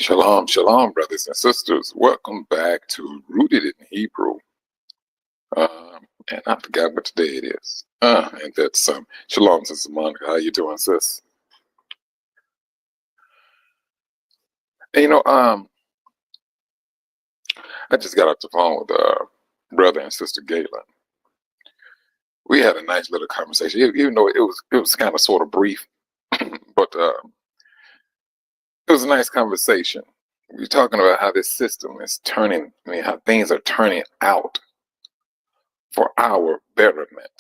Shalom, shalom, brothers and sisters. Welcome back to Rooted in Hebrew. And I forgot what today it is. And that's Shalom, Sister Monica. How you doing, sis? And, I just got off the phone with brother and sister Galen. We had a nice little conversation, even though it was kind of sort of brief, but it was a nice conversation. We're talking about how this system is turning, how things are turning out for our betterment.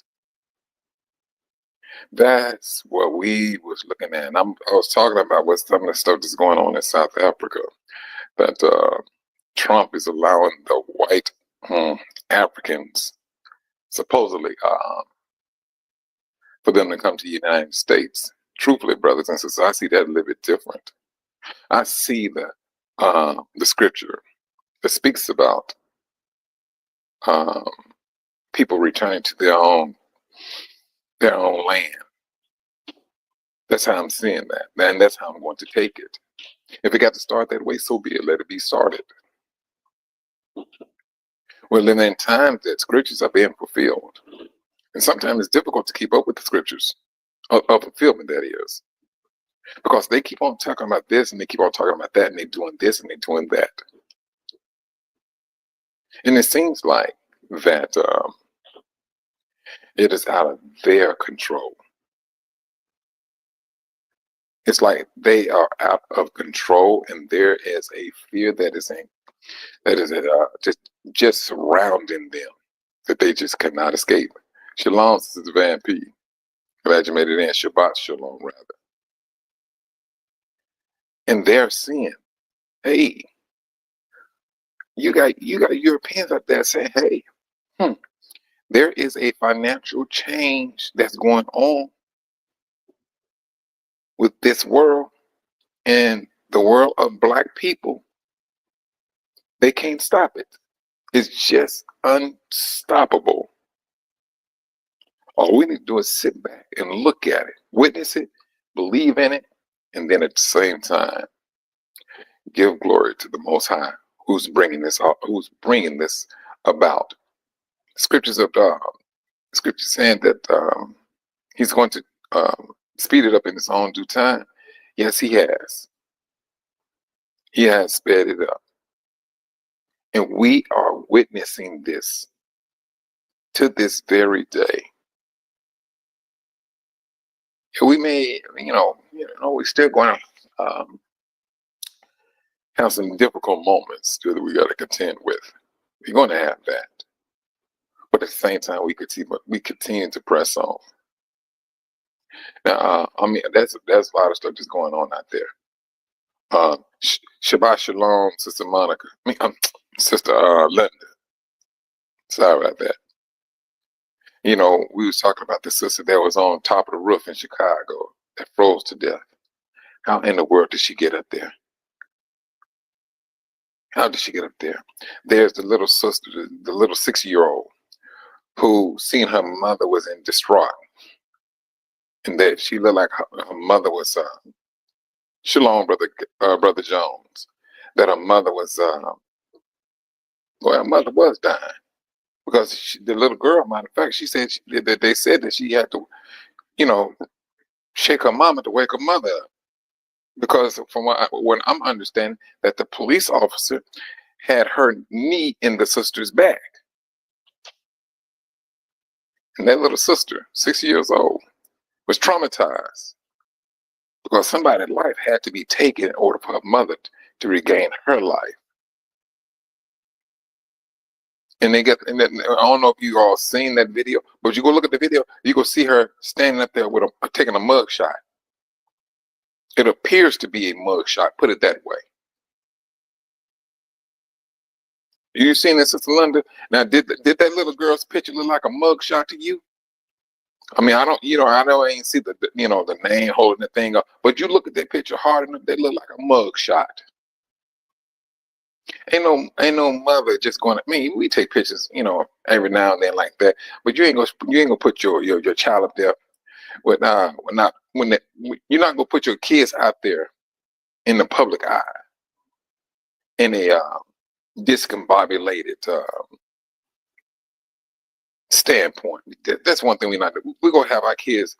That's what we was looking at. And I was talking about what some of the stuff that's going on in South Africa, that Trump is allowing the white Africans, supposedly, for them to come to the United States. Truthfully, brothers and sisters, I see that a little bit different. I see the scripture that speaks about people returning to their own land. That's how I'm seeing that, and that's how I'm going to take it. If it got to start that way, so be it. Let it be started. We're living in times that scriptures are being fulfilled, and sometimes it's difficult to keep up with the scriptures of fulfillment. That is, because they keep on talking about this and they keep on talking about that, and they're doing this and they're doing that, and it seems like that it is out of their control. It's like they are out of control, and there is a fear that is just surrounding them that they just cannot escape. Shalom, Sister Van P. Glad you made it in. Shabbat Shalom, rather. And they're seeing, hey, you got Europeans out there saying, hey, there is a financial change that's going on with this world and the world of black people. They can't stop it. It's just unstoppable. All we need to do is sit back and look at it, witness it, believe in it, and then at the same time, give glory to the Most High, who's bringing this about. Scriptures saying that He's going to speed it up in His own due time. Yes, He has. He has sped it up. And we are witnessing this to this very day. We may, we're still going to have some difficult moments that we got to contend with. We're going to have that. But at the same time, we continue to press on. Now, that's a lot of stuff that's going on out there. Shabbat Shalom, Sister Monica. Sister Linda. Sorry about that. We was talking about the sister that was on top of the roof in Chicago that froze to death. How in the world did she get up there? How did she get up there? There's the little sister, the little 6-year-old, who seen her mother was in distraught, and that she looked like her mother was Shalom, brother Jones. That her mother was her mother was dying, because the little girl, matter of fact, she said that they said that she had to, shake her mama to wake her mother up, because from what I'm understanding, that the police officer had her knee in the sister's back, and that little sister, 6 years old, was traumatized because somebody's life had to be taken in order for her mother to regain her life. And I don't know if you all seen that video, but you go look at the video, you go see her standing up there with taking a mug shot. It appears to be a mug shot, put it that way. You seen this, Sister Linda? Now, did that little girl's picture look like a mug shot to you? I ain't see the name holding the thing up, but you look at that picture hard enough, they look like a mug shot. Ain't no mother just going we take pictures, every now and then like that, but you ain't gonna put your child up there with you're not gonna put your kids out there in the public eye in a discombobulated standpoint. That's one thing we're not. We're gonna have our kids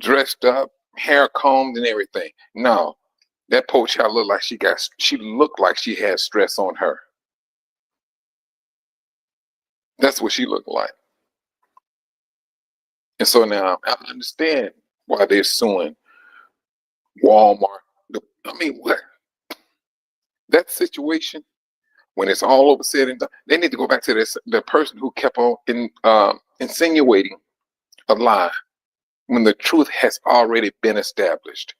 dressed up, hair combed, and everything. No, that poor child looked like she looked like she had stress on her. That's what she looked like. And so now I understand why they're suing Walmart. I mean, what that situation when it's all over said and done, they need to go back to this the person who kept on insinuating a lie when the truth has already been established.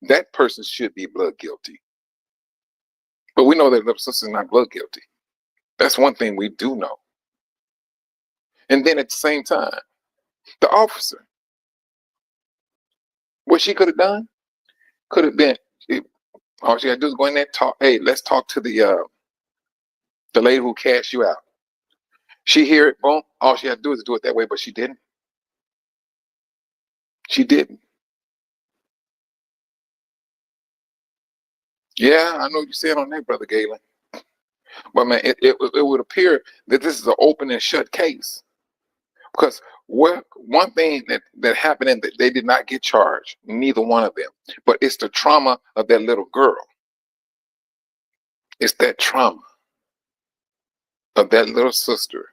That person should be blood guilty. But we know that the sister's not blood guilty. That's one thing we do know. And then at the same time, the officer, what she could have done could have been, all she had to do is go in there and talk. Hey, let's talk to the lady who cashed you out. She hear it, boom. All she had to do is do it that way, but she didn't. She didn't. Yeah, I know what you're saying on that, Brother Galen. But man, it would appear that this is an open and shut case. Because one thing that happened and that they did not get charged, neither one of them. But it's the trauma of that little girl. It's that trauma of that little sister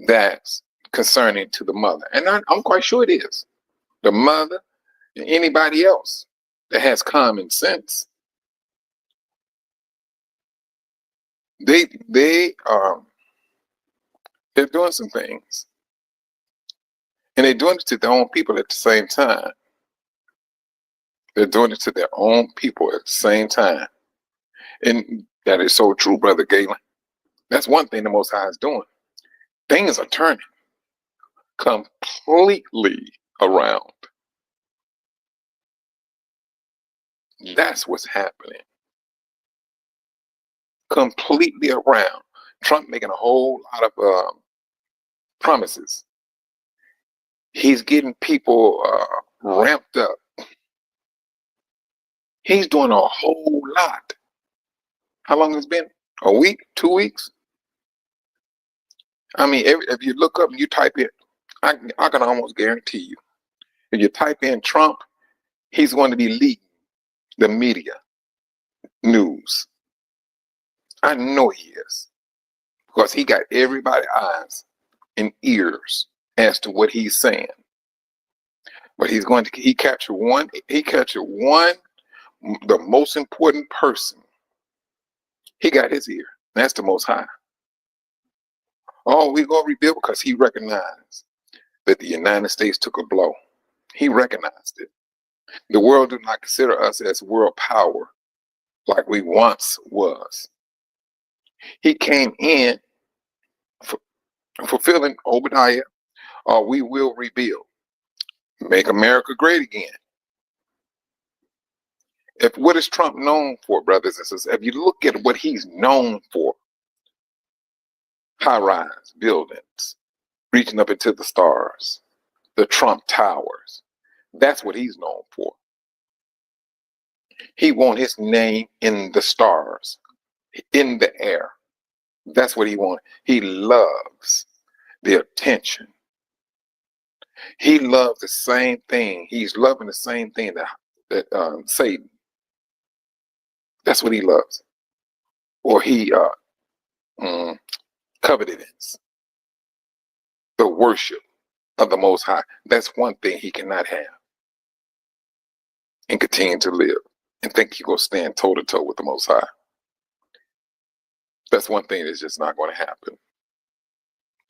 that's concerning to the mother. And I'm quite sure it is. The mother and anybody else that has common sense. They're doing some things. And they're doing it to their own people at the same time. They're doing it to their own people at the same time. And that is so true, Brother Galen. That's one thing the Most High is doing. Things are turning completely around. That's what's happening. Completely around. Trump making a whole lot of promises. He's getting people ramped up. He's doing a whole lot. How long has it been? A week? 2 weeks? I mean, if you look up and you type in, I can almost guarantee you, if you type in Trump, he's going to be leading the media news. I know he is, because he got everybody's eyes and ears as to what he's saying. But he captured one, the most important person. He got his ear. That's the Most High. Oh, we're going to rebuild because he recognized that the United States took a blow. He recognized it. The world did not consider us as world power like we once was. He came in fulfilling Obadiah, we will rebuild. Make America great again. What is Trump known for, brothers and sisters? If you look at what he's known for, high-rise buildings, reaching up into the stars, the Trump Towers. That's what he's known for. He wants his name in the stars, in the air. That's what he wants. He loves the attention. He loves the same thing. He's loving the same thing that Satan. That's what he loves. Or he covetedness, the worship of the Most High. That's one thing he cannot have and continue to live and think he will stand toe to toe with the Most High. That's one thing that's just not going to happen.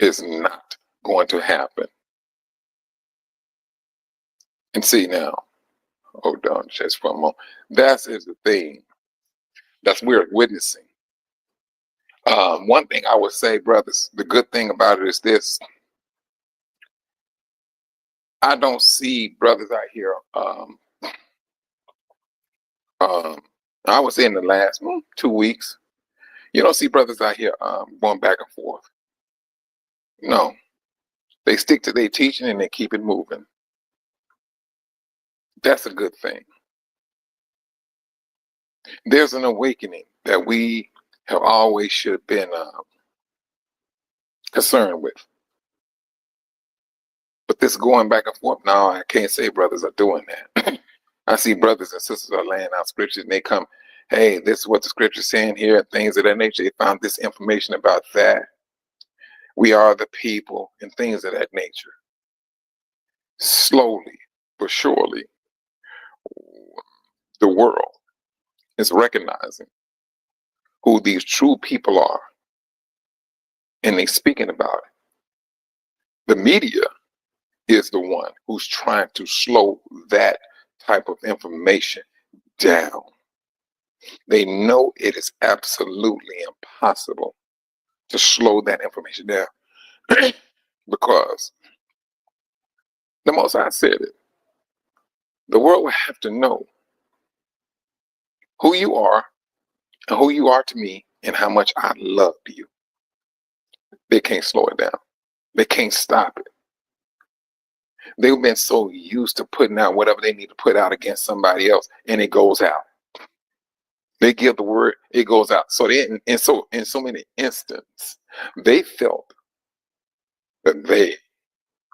It's not going to happen. And see now, hold on just for a moment. That is the thing that's we're witnessing. One thing I would say, brothers, the good thing about it is this. I don't see brothers out here, I would say in the last 2 weeks, you don't see brothers out here going back and forth. No, they stick to their teaching and they keep it moving. That's a good thing. There's an awakening that we have always should have been concerned with. But this going back and forth, now I can't say brothers are doing that. I see brothers and sisters are laying out scriptures and they come, hey, this is what the scripture's saying here, things of that nature. They found this information about that. We are the people and things of that nature. Slowly but surely, the world is recognizing who these true people are, and they speaking about it. The media is the one who's trying to slow that type of information down. They know it is absolutely impossible to slow that information down because the Most High said it. The world will have to know who you are and who you are to me and how much I love you. They can't slow it down. They can't stop it. They've been so used to putting out whatever they need to put out against somebody else, and it goes out. They give the word, it goes out. So in so many instances, they felt that they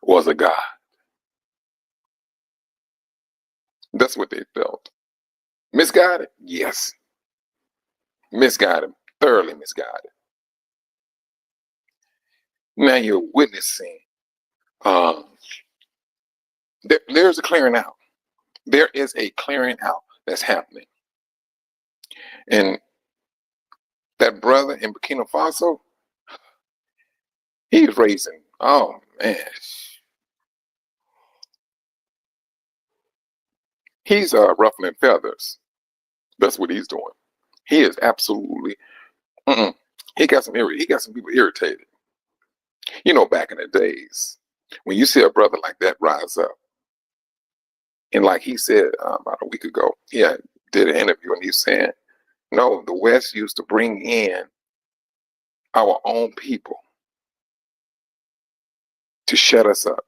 was a God. That's what they felt. Misguided? Yes. Misguided, thoroughly misguided. Now you're witnessing, there's a clearing out. There is a clearing out that's happening. And that brother in Burkina Faso, he's raising, oh man, he's ruffling feathers. That's what he's doing. He is absolutely, he got some people irritated. You know, back in the days, when you see a brother like that rise up, and like he said about a week ago, he did an interview and he's saying, no, the West used to bring in our own people to shut us up.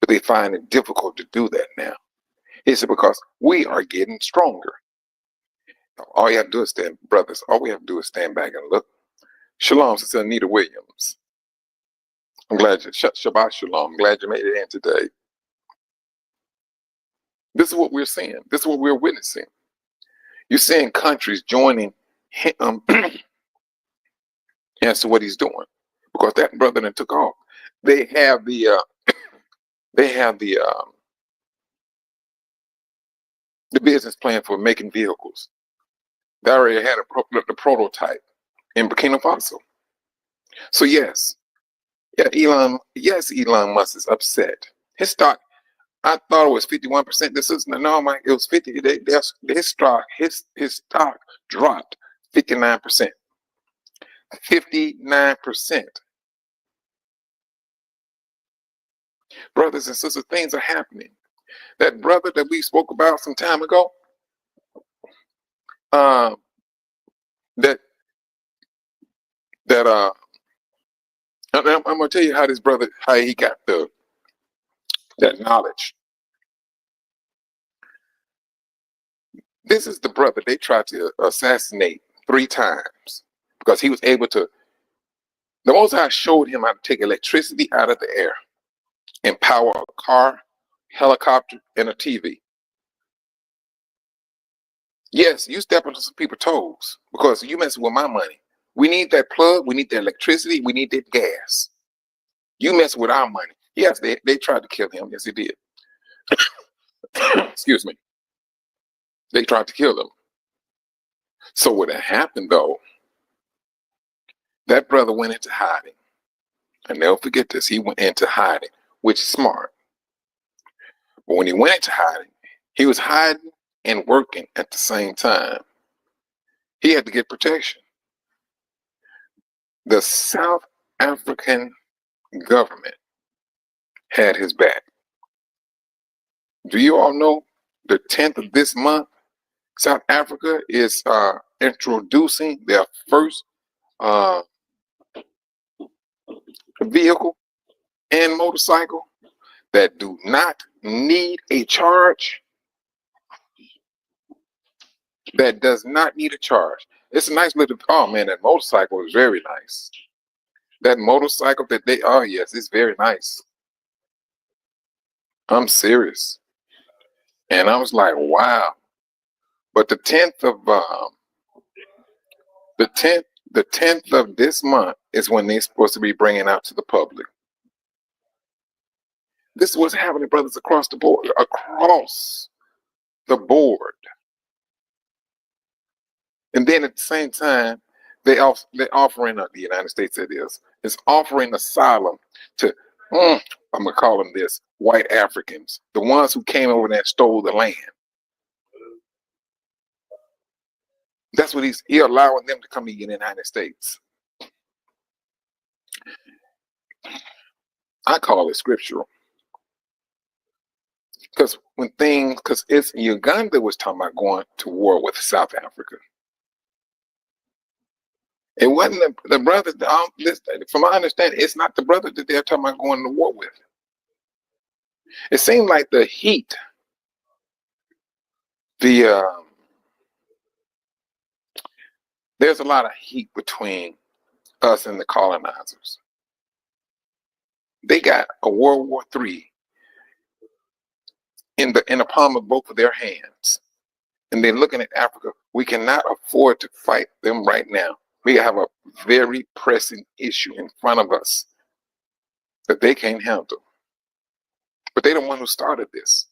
But they find it difficult to do that now. He said, because we are getting stronger. All you have to do is stand, brothers, all we have to do is stand back and look. Shalom, Sister Anita Williams. I'm glad you, Shabbat Shalom, I'm glad you made it in today. This is what we're seeing. This is what we're witnessing. You're seeing countries joining him as to what he's doing, because that brother that took off. They have the business plan for making vehicles. They already had the prototype in Burkina Faso. So yes, Elon Musk is upset. His stock, I thought it was 51%. This is no, Mike. It was 50. His stock dropped 59%. 59%. Brothers and sisters, things are happening. That brother that we spoke about some time ago, I'm gonna tell you how this brother, how he got that knowledge. This is the brother they tried to assassinate 3 times because he was able to. The Most High showed him how to take electricity out of the air and power a car, helicopter, and a TV. Yes, you step into some people's toes because you messing with my money. We need that plug. We need that electricity. We need that gas. You mess with our money. Yes, they tried to kill him. Yes, they did. Excuse me. They tried to kill him. So what had happened though, that brother went into hiding. And never forget this, he went into hiding, which is smart. But when he went into hiding, he was hiding and working at the same time. He had to get protection. The South African government had his back. Do you all know the 10th of this month, South Africa is introducing their first vehicle and motorcycle that do not need a charge? that does not need a charge. It's a nice little, oh man, that motorcycle is very nice. That motorcycle that they, oh yes, it's very nice. I'm serious. And I was like, wow. But the 10th of, the 10th, the 10th of this month is when they're supposed to be bringing out to the public. This is what's happening, brothers, across the board, across the board. And then at the same time, they're offering, the United States it is offering asylum to, I'm going to call them this, white Africans, the ones who came over there and stole the land. That's what he's allowing them to come in the United States. I call it scriptural. Because it's Uganda was talking about going to war with South Africa. It wasn't the brother, from my understanding, it's not the brother that they're talking about going to war with. It seemed like the heat, there's a lot of heat between us and the colonizers. They got a World War III in the palm of both of their hands. And they're looking at Africa. We cannot afford to fight them right now. We have a very pressing issue in front of us that they can't handle. But they're the one who started this.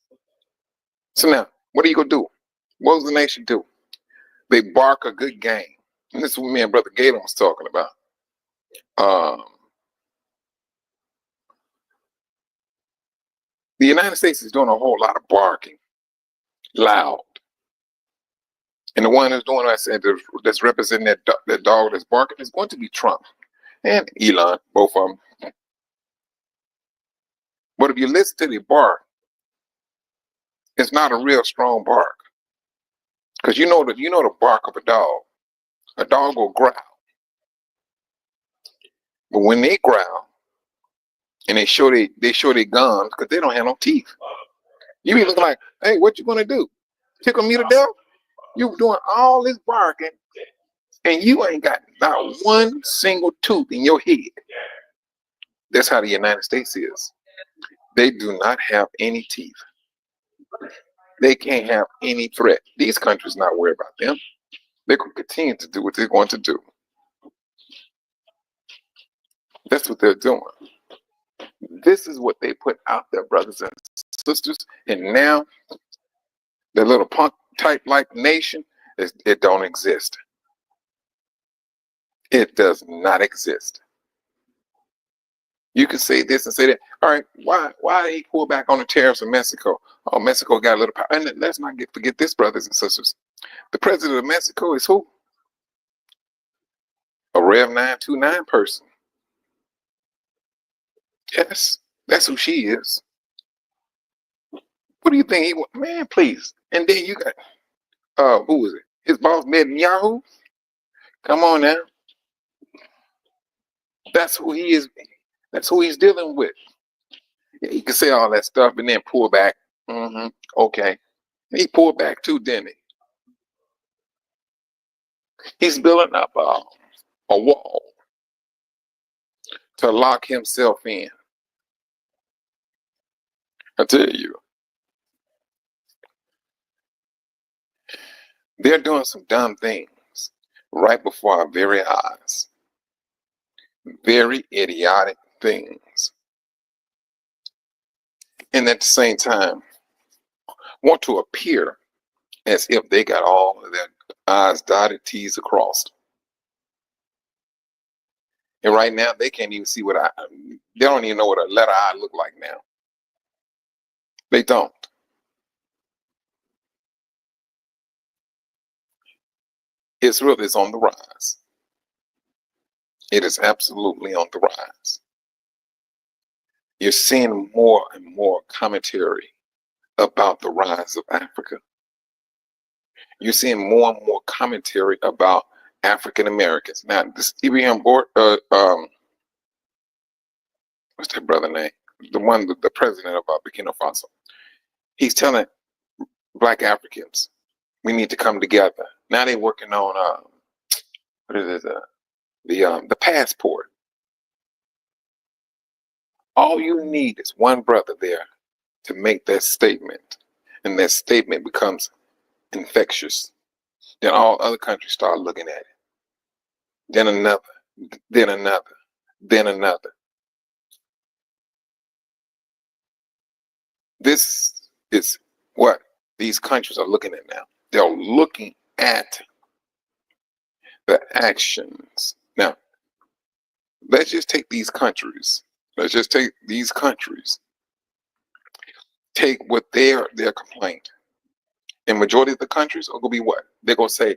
So now, what are you going to do? What does the nation do? They bark a good game. And this is what me and Brother Galen was talking about. The United States is doing a whole lot of barking, loud. And the one who's doing, I said, that's representing that dog that's barking is going to be Trump and Elon, both of them. But if you listen to the bark, it's not a real strong bark. Because you know the bark of a dog. A dog will growl. But when they growl and they show their gums, because they don't have no teeth, you be looking like, hey, what you gonna do? Tickle me to death? You doing all this barking and you ain't got not one single tooth in your head. That's how the United States is. They do not have any teeth. They can't have any threat. These countries not worried about them. They can continue to do what they're going to do. That's what they're doing. This is what they put out there, brothers and sisters. And now, the little punk type like nation, it don't exist. It does not exist. You can say this and say that. All right, why did he pull back on the tariffs in Mexico? Oh, Mexico got a little power. And let's not forget this, brothers and sisters. The president of Mexico is who? A Rev 929 person. Yes, that's who she is. What do you think he want? Man, please. And then you got, who is it? His boss, Netanyahu? Come on now. That's who he is. That's who he's dealing with. Yeah, he can say all that stuff and then pull back. Okay. He pulled back too, didn't he? He's building up a wall to lock himself in. I tell you. They're doing some dumb things right before our very eyes. Very idiotic things. And at the same time, want to appear as if they got all of their I's dotted, T's across. And right now, they can't even see they don't even know what a letter I look like now. They don't. Israel is on the rise. It is absolutely on the rise. You're seeing more and more commentary about the rise of Africa. You're seeing more and more commentary about African Americans. Now, this Ibrahim what's that brother name? The president of Burkina Faso. He's telling Black Africans, We need to come together. Now they're working on what is it? The passport. All you need is one brother there to make that statement, and that statement becomes infectious. Then all other countries start looking at it. Then another, then another, then another. This is what these countries are looking at now. They're looking at the actions. Now, let's just take these countries. Let's just take these countries. Take what their complaint. In majority of the countries are gonna be what? They're gonna say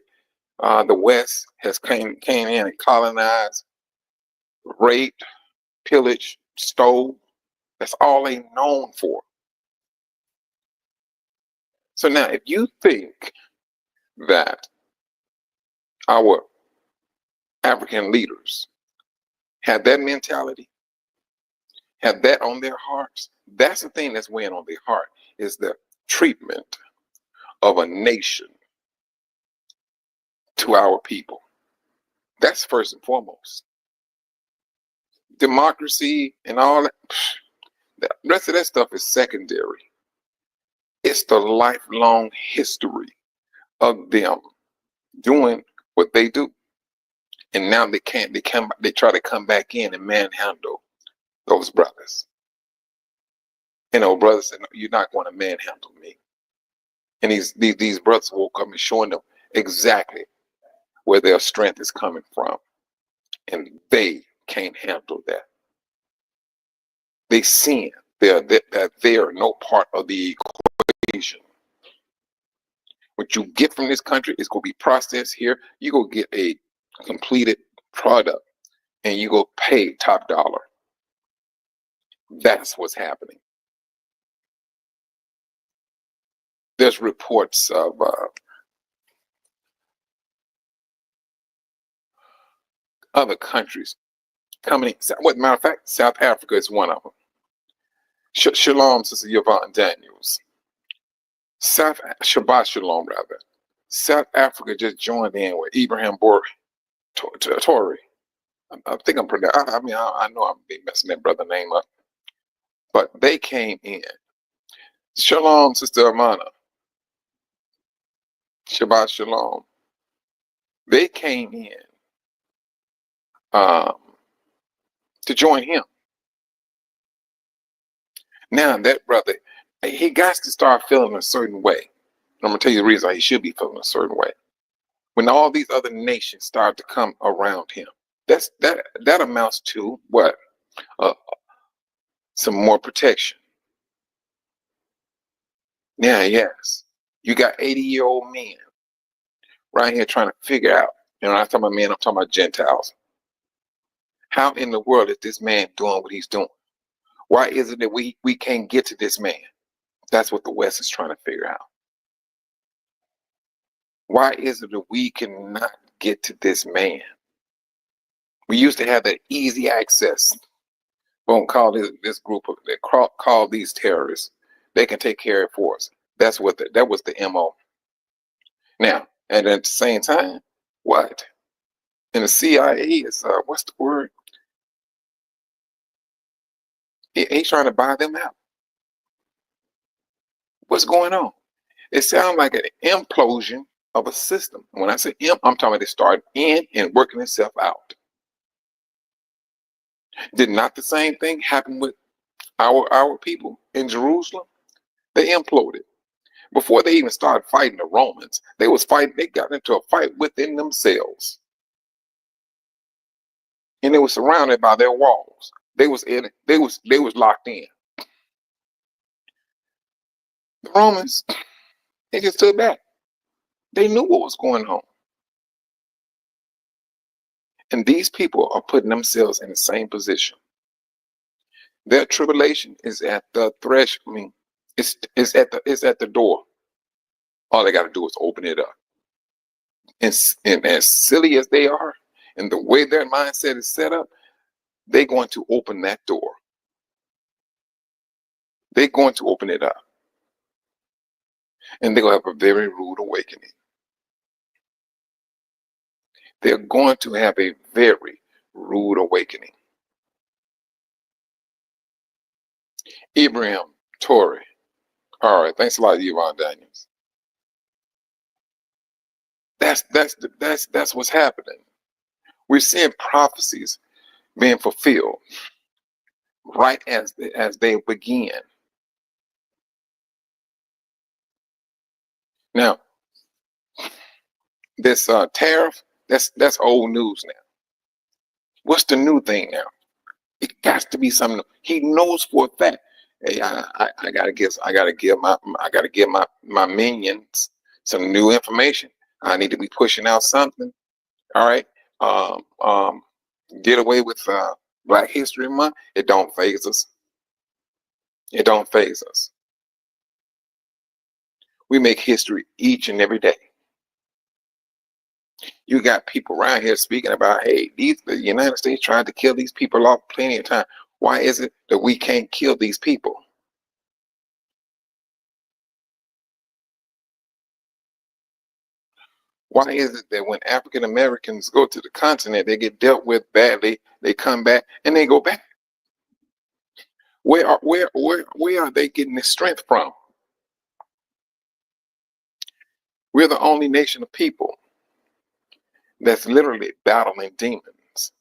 the West has came in and colonized, raped, pillaged, stole. That's all they known for. So now, if you think that our African leaders have that mentality, have that on their hearts, that's the thing that's weighing on their heart, is the treatment of a nation to our people. That's first and foremost. Democracy and all that, the rest of that stuff is secondary. It's the lifelong history of them doing what they do. And now they try to come back in and manhandle those brothers. And those brothers said, "No, you're not going to manhandle me." And these brothers woke up and showing them exactly where their strength is coming from. And they can't handle that. They seeing that they're no part of the equation. What you get from this country is going to be processed here. You go get a completed product and you go pay top dollar. That's what's happening. There's reports of other countries coming in. What matter of fact, South Africa is one of them. Shalom, Sister Yvonne Daniels. Shabbat Shalom, rather. South Africa just joined in with Ibrahim Tory. I think I'm pronouncing. I know I'm messing that brother name up, but they came in. Shalom, Sister Amana. Shabbat Shalom. They came in to join him. Now that brother, he got to start feeling a certain way. I'm gonna tell you the reason why he should be feeling a certain way. When all these other nations start to come around him, that amounts to what? Some more protection. Yeah, yes. You got 80-year-old men right here trying to figure out. I'm not talking about men, I'm talking about Gentiles. How in the world is this man doing what he's doing? Why is it that we can't get to this man? That's what the West is trying to figure out. Why is it that we cannot get to this man? We used to have that easy access. Won't call this group of that call these terrorists. They can take care of it for us. That was the MO. Now, and at the same time, what? And the CIA is what's the word? He's trying to buy them out. What's going on? It sounds like an implosion of a system. When I say I'm talking about it started in and working itself out. Did not the same thing happen with our people in Jerusalem? They imploded. Before they even started fighting the Romans, they got into a fight within themselves. And they were surrounded by their walls. They was locked in. The Romans, they just stood back. They knew what was going on. And these people are putting themselves in the same position. Their tribulation is at the threshold. It's at the door. All they got to do is open it up. And as silly as they are, and the way their mindset is set up, they're going to open that door. They're going to open it up. and they're going to have a very rude awakening. They're going to have a very rude awakening. Ibrahim Torrey. All right, thanks a lot, Yvonne Daniels. That's what's happening. We're seeing prophecies being fulfilled right as they begin. Now, this tariff, that's old news now. What's the new thing now? It got to be something. He knows for a fact. Hey, I gotta give my minions some new information. I need to be pushing out something. All right. Get away with Black History Month. It don't phase us. It don't phase us. We make history each and every day. You got people around here speaking about, hey, the United States tried to kill these people off plenty of time. Why is it that we can't kill these people? Why is it that when African Americans go to the continent, they get dealt with badly, they come back and they go back? Where are they getting this strength from? We're the only nation of people that's literally battling demons.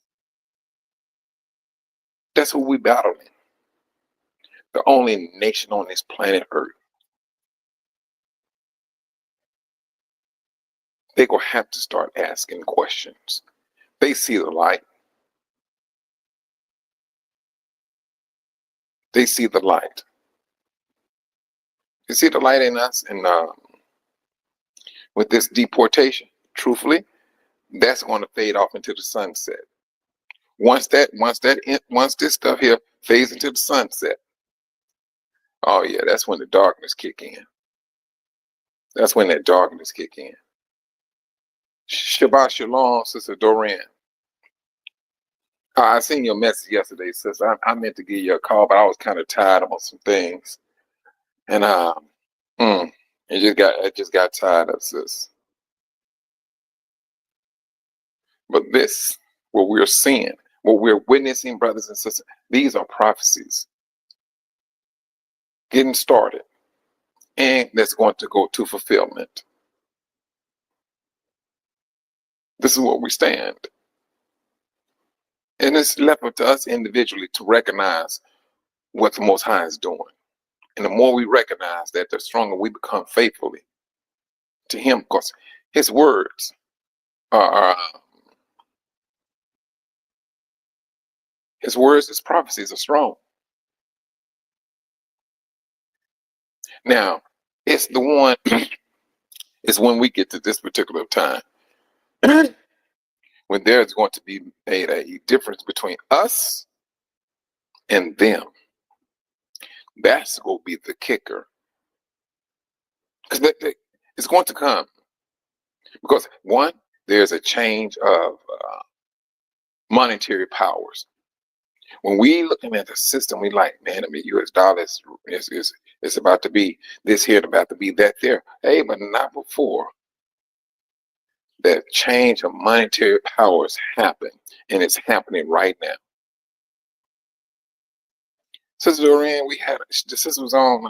That's who we battling. The only nation on this planet Earth. They're gonna have to start asking questions. They see the light. They see the light. You see the light in us, and with this deportation, truthfully, that's going to fade off into the sunset. Once this stuff here fades into the sunset, oh yeah, that's when the darkness kick in. That's when that darkness kick in. Shabbat shalom, Sister Doreen. I seen your message yesterday, sis. I meant to give you a call, but I was kind of tired about some things, and I just got tired of sis. But this, what we're seeing, what we're witnessing, brothers and sisters, these are prophecies getting started, and that's going to go to fulfillment. This is where we stand. And it's left up to us individually to recognize what the Most High is doing. And the more we recognize that, the stronger we become faithfully to Him, because His words His prophecies are strong. Now, it's the one, it's when we get to this particular time, when there's going to be made a difference between us and them. That's going to be the kicker. Because it's going to come. Because one, there's a change of monetary powers. When we looking at the system, we like, man, I mean, U.S. dollars is about to be this here, about to be that there. Hey, but not before that change of monetary powers happen, and it's happening right now. Sister Doreen, the sister was on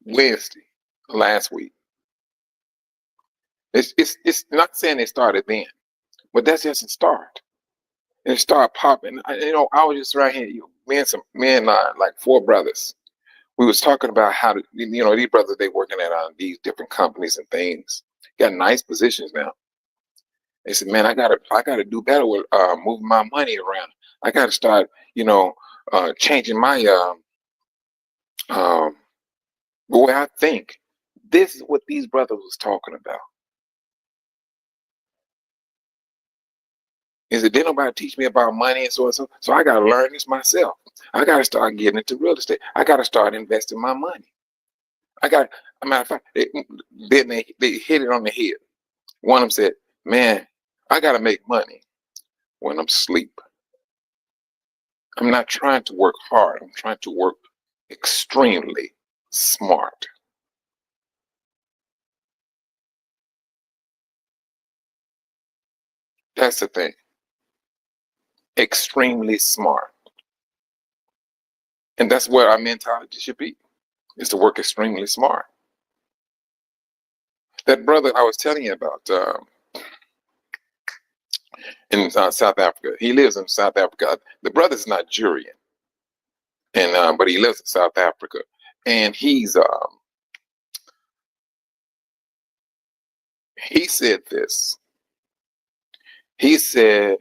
Wednesday last week. It's not saying it started then, but that's just a start. And it started popping. I was just right here, me and like four brothers. We was talking about how to, these brothers, they working at these different companies and things, got nice positions now. They said, man, I gotta do better with moving my money around. I gotta start, changing my the way I think. This is what these brothers was talking about. Is it, didn't nobody teach me about money and so and so? So I gotta learn this myself. I gotta start getting into real estate. I gotta start investing my money. A matter of fact, they hit it on the head. One of them said, man, I gotta make money when I'm asleep. I'm not trying to work hard. I'm trying to work extremely smart. That's the thing. Extremely smart. And that's where our mentality should be, is to work extremely smart. That brother I was telling you about in South Africa, he lives in South Africa. The brother's Nigerian, and but he lives in South Africa. And he said this. He said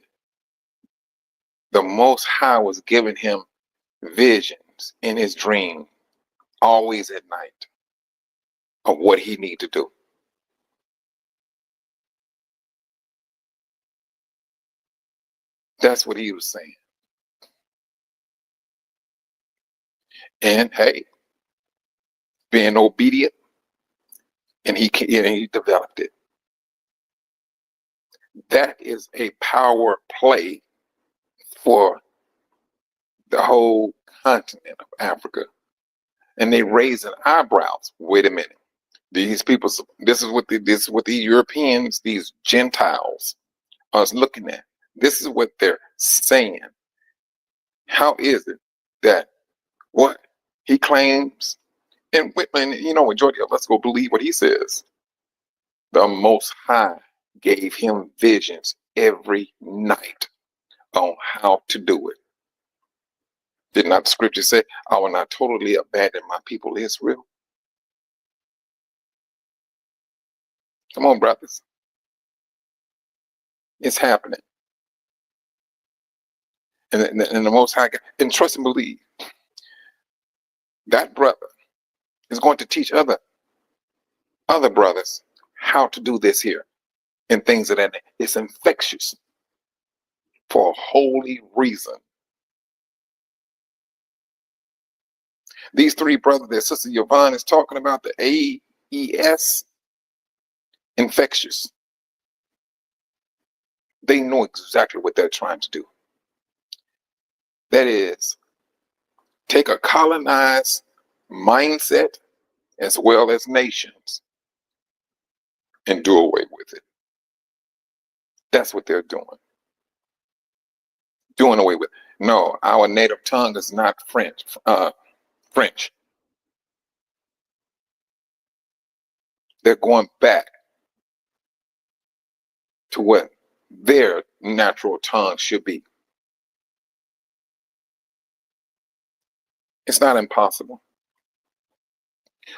the Most High was giving him visions in his dream, always at night, of what he need to do. That's what he was saying. And hey, being obedient, and he developed it. That is a power play for the whole continent of Africa. And they raising eyebrows. Wait a minute. These people, this is what the Europeans, these Gentiles, are looking at. This is what they're saying. How is it that what he claims, and you know, majority of us go believe what he says. The Most High gave him visions every night on how to do it. Did not the scripture say, I will not totally abandon my people Israel? Come on, brothers. It's happening. And the Most High God, and trust and believe, that brother is going to teach other brothers how to do this here and things of that nature. It's infectious for a holy reason. These three brothers that Sister Yvonne is talking about, the AES, infectious. They know exactly what they're trying to do. That is, take a colonized mindset as well as nations and do away with it. That's what they're doing. Doing away with it. No, our native tongue is not French. French. They're going back to what their natural tongue should be. It's not impossible.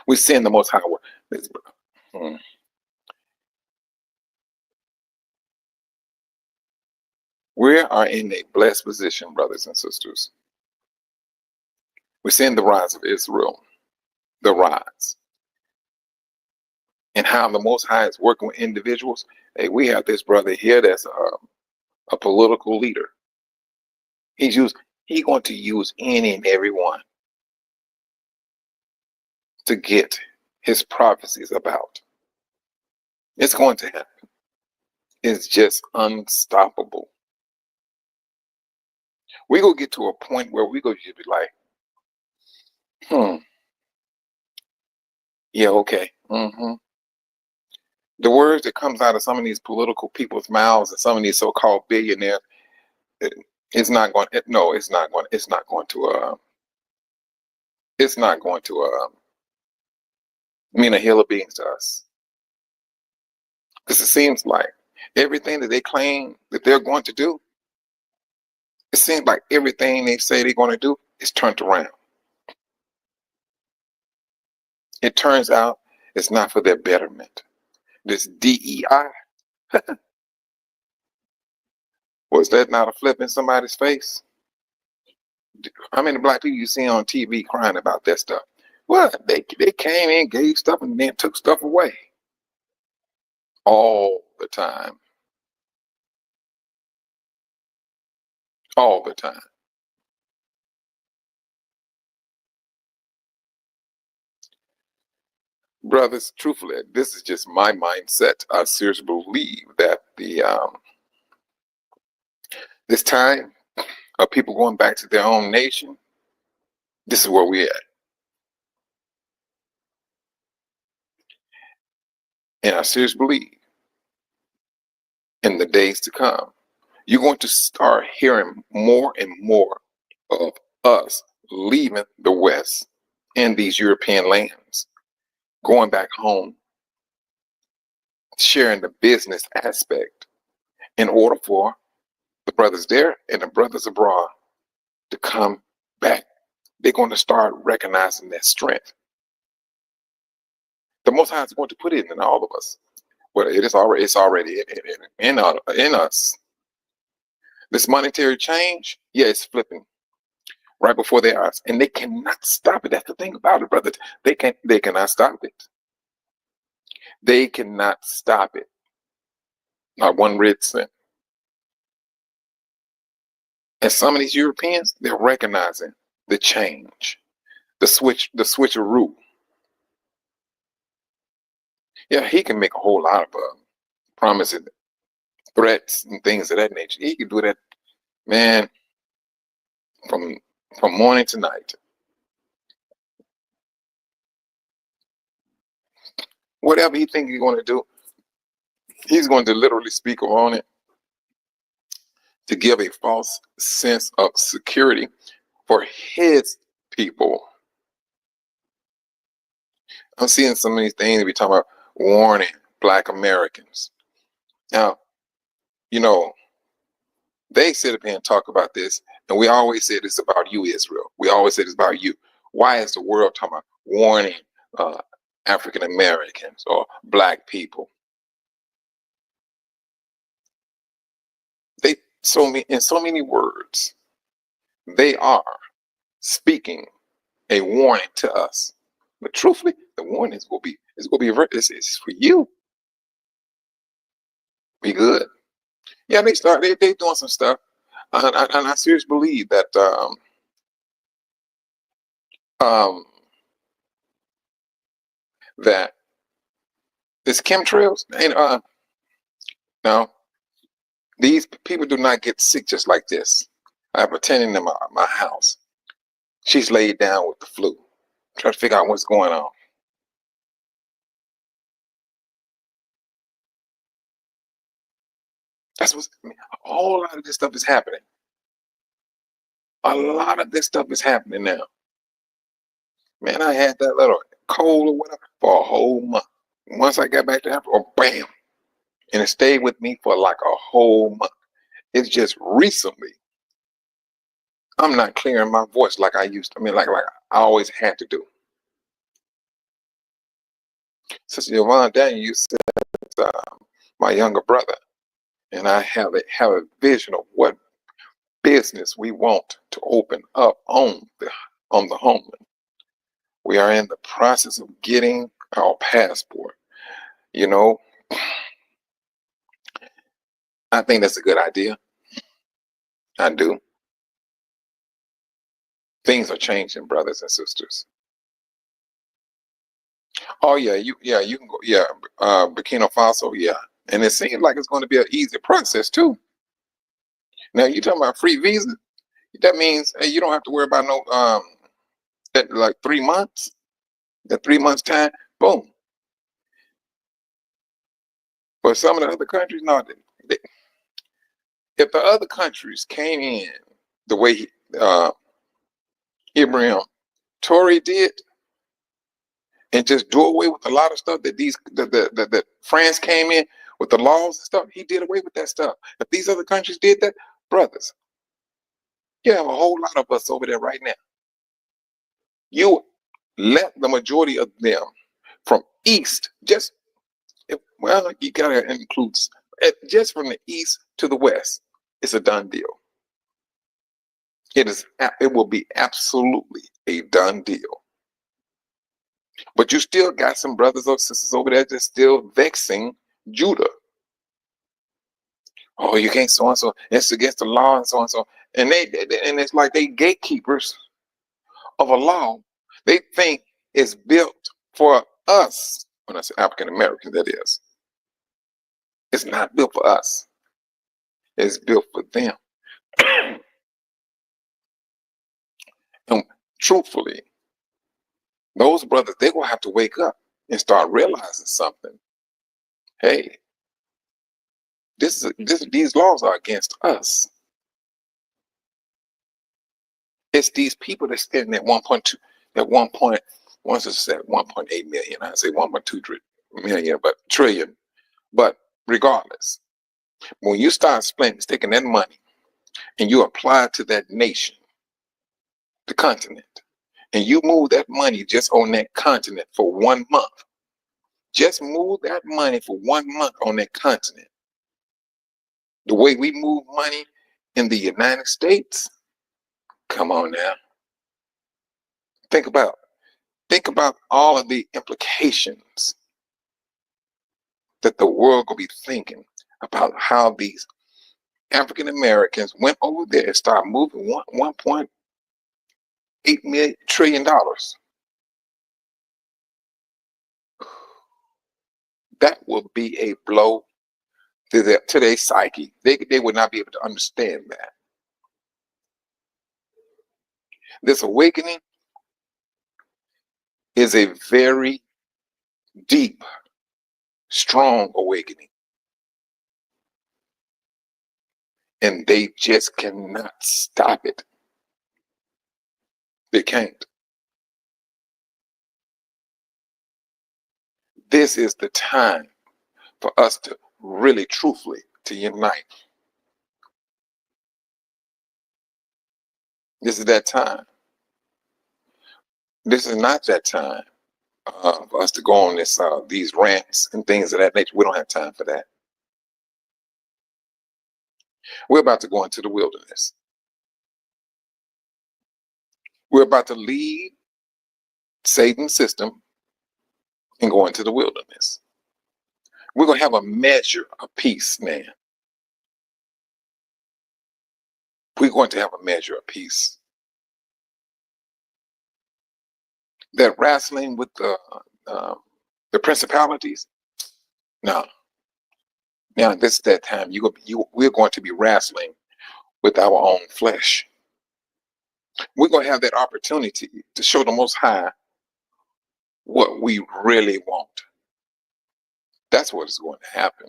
We send the Most High word. We are in a blessed position, brothers and sisters. We're seeing the rise of Israel, the rise, and how the Most High is working with individuals. Hey, we have this brother here that's a political leader. He's going to use any and every one to get his prophecies about. It's going to happen. It's just unstoppable. We gonna get to a point where we gonna just be like, yeah, okay. The words that comes out of some of these political people's mouths and some of these so-called billionaires, it's not going to mean a hill of beans to us. Because it seems like everything that they claim that they're going to do, it seems like everything they say they're going to do is turned around. It turns out it's not for their betterment. This DEI, was that not a flip in somebody's face? How many black people you see on TV crying about that stuff? Well, they came in, gave stuff, and then took stuff away. All the time. All the time. Brothers, truthfully, this is just my mindset. I seriously believe that this time of people going back to their own nation, this is where we're at. And I seriously believe in the days to come, You're going to start hearing more and more of us leaving the West and these European lands, going back home, sharing the business aspect in order for the brothers there and the brothers abroad to come back. They're going to start recognizing that strength. The Most High is going to put it in all of us. Well, it's already in us. This monetary change, yeah, it's flipping right before their eyes, and they cannot stop it. That's the thing about it, brother. They cannot stop it. They cannot stop it. Not one red cent. And some of these Europeans, they're recognizing the change, the switcheroo. Yeah, he can make a whole lot of promises, threats, and things of that nature. He can do that, man, from morning to night. Whatever he think he's going to do, he's going to literally speak on it to give a false sense of security for his people. I'm seeing some of these things we talking about warning Black Americans. Now, you know, they sit up here and talk about this, and we always say it's about you, Israel. We always say it's about you. Why is the world talking about warning African Americans or Black people? They in so many words, they are speaking a warning to us. But truthfully, the warning is going to be it's for you. Be good. Yeah, they doing some stuff, and I seriously believe that that this chemtrails ain't no, these people do not get sick just like this. I have a tenant in my house. She's laid down with the flu. Try to figure out what's going on. That's what's a whole lot of this stuff is happening. A lot of this stuff is happening now. Man, I had that little cold or whatever for a whole month. Once I got back to Africa, oh, bam, and it stayed with me for like a whole month. It's just recently I'm not clearing my voice like I used to. I mean, like I always had to do. Sister Yvonne Daniel, you said my younger brother, and I have a vision of what business we want to open up on the homeland. We are in the process of getting our passport. You know, I think that's a good idea. I do. Things are changing, brothers and sisters. Oh yeah, you can go. Yeah, Burkina Faso. Yeah, and it seems like it's going to be an easy process too. Now you talking about free visa? That means hey, you don't have to worry about no that like 3 months. That 3 months time, boom. But some of the other countries, no. If the other countries came in the way Ibrahim Tory did, and just do away with a lot of stuff that France came in with the laws and stuff, he did away with that stuff. If these other countries did that, brothers, you have a whole lot of us over there right now. You let the majority of them from east, well, you gotta include just from the east to the west, it's a done deal. It will be absolutely a done deal. But you still got some brothers or sisters over there that's still vexing Judah. Oh, you can't so and so. It's against the law and so and so. And and it's like they gatekeepers of a law they think is built for us. When I say African Americans, that is. It's not built for us. It's built for them. And truthfully, those brothers, they're gonna have to wake up and start realizing something. Hey, These laws are against us. It's these people that's getting at 1.2, at one point, once it's at 1.8 million, I say 1.2 million, but trillion. But regardless, when you start taking that money and you apply it to that nation, the continent, and you move that money just on that continent for 1 month, just move that money for 1 month on that continent. The way we move money in the United States, come on now. Think about all of the implications that the world will be thinking about how these African Americans went over there and started moving $1.8 trillion. That will be a blow to their psyche. They would not be able to understand that. This awakening is a very deep, strong awakening. And they just cannot stop it. They can't. This is the time for us to really, truthfully, to unite. This is that time. This is not that time for us to go on these rants and things of that nature. We don't have time for that. We're about to go into the wilderness. We're about to leave Satan's system and go into the wilderness. We're going to have a measure of peace, man. We're going to have a measure of peace. That wrestling with the principalities, no. Now this is that time we're going to be wrestling with our own flesh. We're going to have that opportunity to show the Most High what we really want. That's what is going to happen.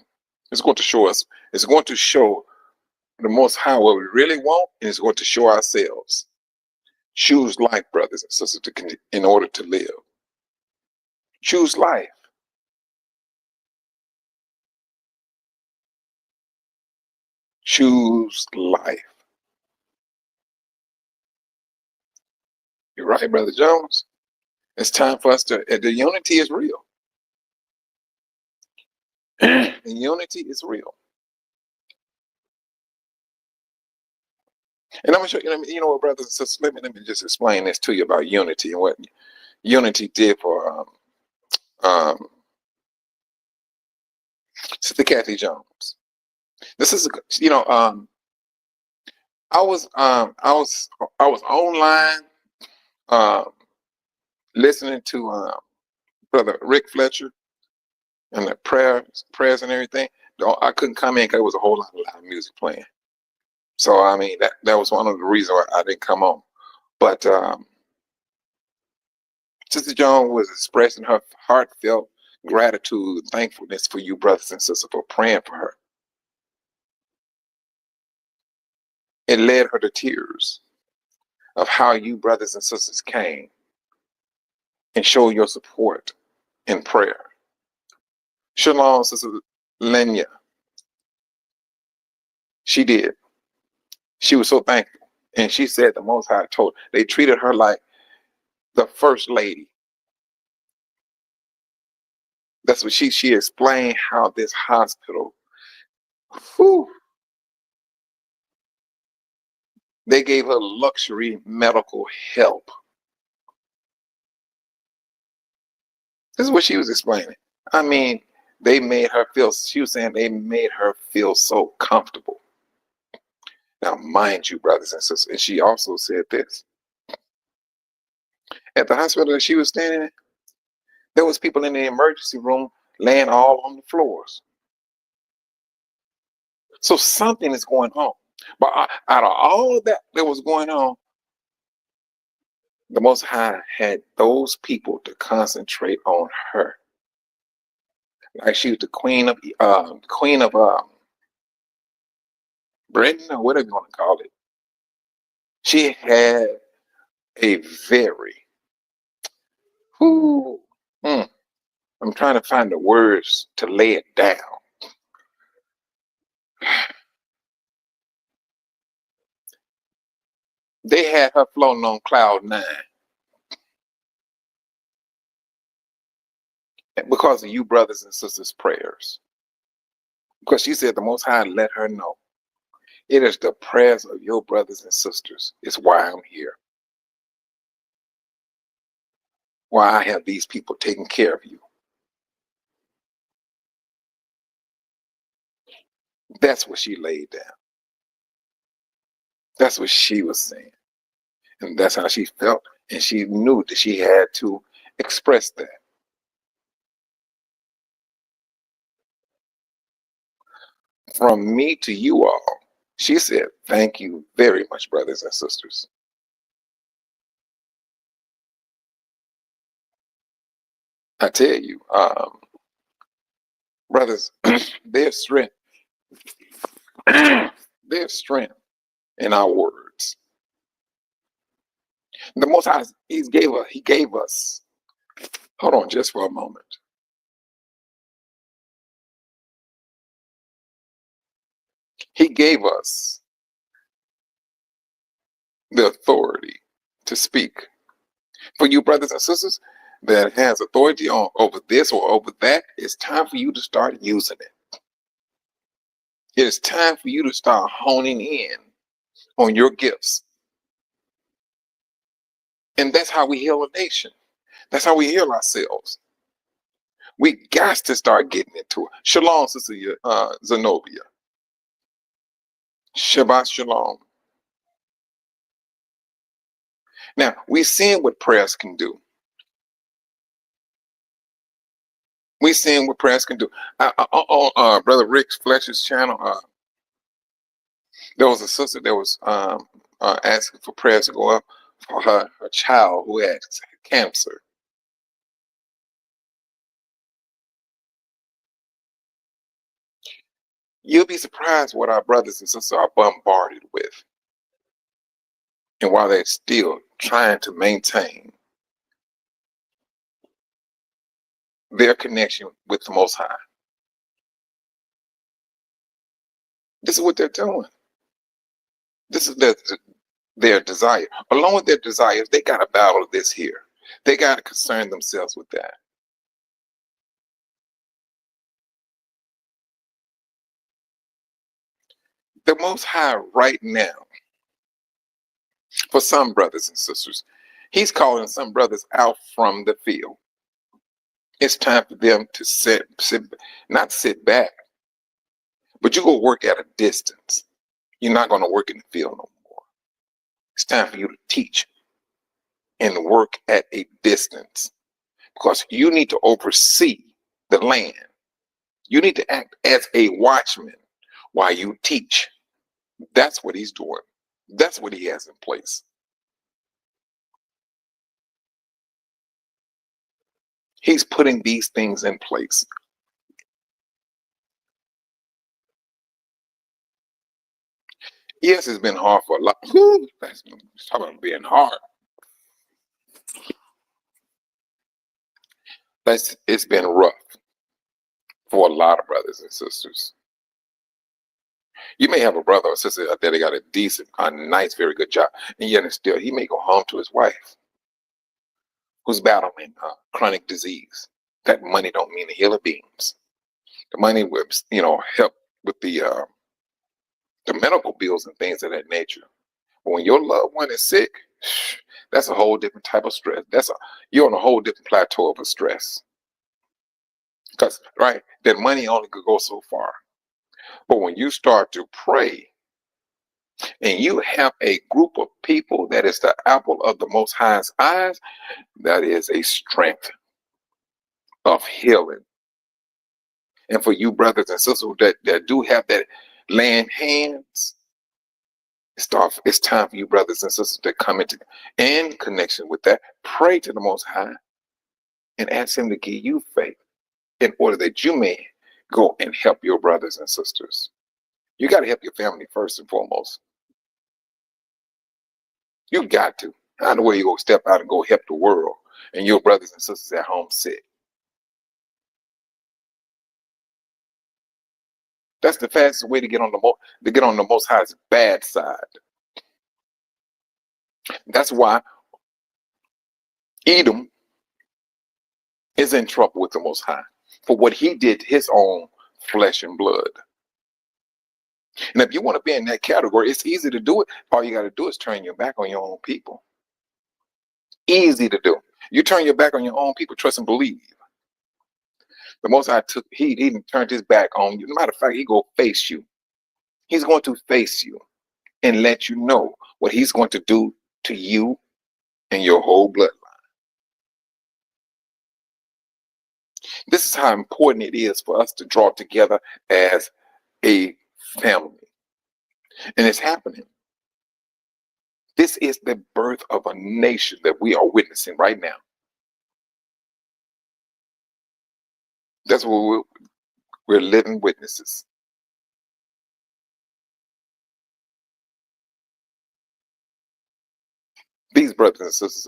It's going to show us. It's going to show the Most High what we really want, and it's going to show ourselves. Choose life, brothers and sisters, in order to live. Choose life. Choose life. You're right, Brother Jones. It's time for us to, the unity is real. The unity is real. And I'm going to show you, you know what, brothers and sisters, let me just explain this to you about unity and what unity did for Sister Kathy Jones. This is, I was online listening to Brother Rick Fletcher and the prayers and everything. I couldn't come in because there was a whole lot of loud music playing. So I mean that was one of the reasons why I didn't come on. But Sister Jones was expressing her heartfelt gratitude and thankfulness for you brothers and sisters for praying for her. It led her to tears of how you brothers and sisters came and showed your support in prayer. Shalom, Sister Lenya. She did. She was so thankful. And she said the Most High told, they treated her like the first lady. That's what she explained how this hospital, whew, they gave her luxury medical help. This is what she was explaining. I mean, they made her feel, she was saying they made her feel so comfortable. Now, mind you, brothers and sisters, and she also said this. At the hospital that she was standing in, there was people in the emergency room laying all on the floors. So something is going on. But out of all of that was going on, the Most High had those people to concentrate on her. Like she was the queen of Britain, or whatever you want to call it. She had a very, whoo, mm, I'm trying to find the words to lay it down. They had her floating on cloud 9 because of you brothers and sisters' prayers. Because she said the Most High let her know it is the prayers of your brothers and sisters is why I'm here. Why I have these people taking care of you. That's what she laid down. That's what she was saying. And that's how she felt. And she knew that she had to express that. From me to you all, she said, thank you very much, brothers and sisters. I tell you, brothers, there's strength. There's strength in our words. The Most High, he gave us, hold on just for a moment. He gave us the authority to speak. For you brothers and sisters that has authority on over this or over that, it's time for you to start using it. It is time for you to start honing in on your gifts. And that's how we heal a nation. That's how we heal ourselves. We got to start getting into it. Shalom, Sister Zenobia. Shabbat Shalom. Now, we've seen what prayers can do. We've seen what prayers can do. On Brother Rick Fletcher's channel, there was a sister that was asking for prayers to go up for her child who had cancer. You'll be surprised what our brothers and sisters are bombarded with. And while they're still trying to maintain their connection with the Most High. This is what they're doing. This is their desire. Along with their desires, they got to battle this here. They got to concern themselves with that. The Most High right now, for some brothers and sisters, he's calling some brothers out from the field. It's time for them to not sit back, but you go work at a distance. You're not going to work in the field no more. It's time for you to teach and work at a distance because you need to oversee the land. You need to act as a watchman while you teach. That's what he's doing. That's what he has in place. He's putting these things in place. Yes, it's been hard for a lot. That's talking about being hard. It's been rough for a lot of brothers and sisters. You may have a brother or sister out there that got a nice, very good job, and yet still he may go home to his wife who's battling chronic disease. That money don't mean a hill of beans. The money would, help with the medical bills and things of that nature. But when your loved one is sick, that's a whole different type of stress. You're on a whole different plateau of stress. Because, right, that money only could go so far. But when you start to pray and you have a group of people that is the apple of the Most High's eyes, that is a strength of healing. And for you brothers and sisters that do have that laying hands, it's time for you brothers and sisters to come in connection with that. Pray to the Most High and ask him to give you faith in order that you may go and help your brothers and sisters. You got to help your family first and foremost. You got to. I know where you go step out and go help the world, and your brothers and sisters at home sick. That's the fastest way to get on the Most High's bad side. That's why Edom is in trouble with the Most High for what he did to his own flesh and blood. And if you want to be in that category, it's easy to do it. All you got to do is turn your back on your own people. Easy to do. You turn your back on your own people, trust and believe. The Most High he turned his back on you. No matter of fact, he go face you. He's going to face you and let you know what he's going to do to you and your whole bloodline. This is how important it is for us to draw together as a family. And it's happening. This is the birth of a nation that we are witnessing right now. That's what we're living witnesses. These brothers and sisters,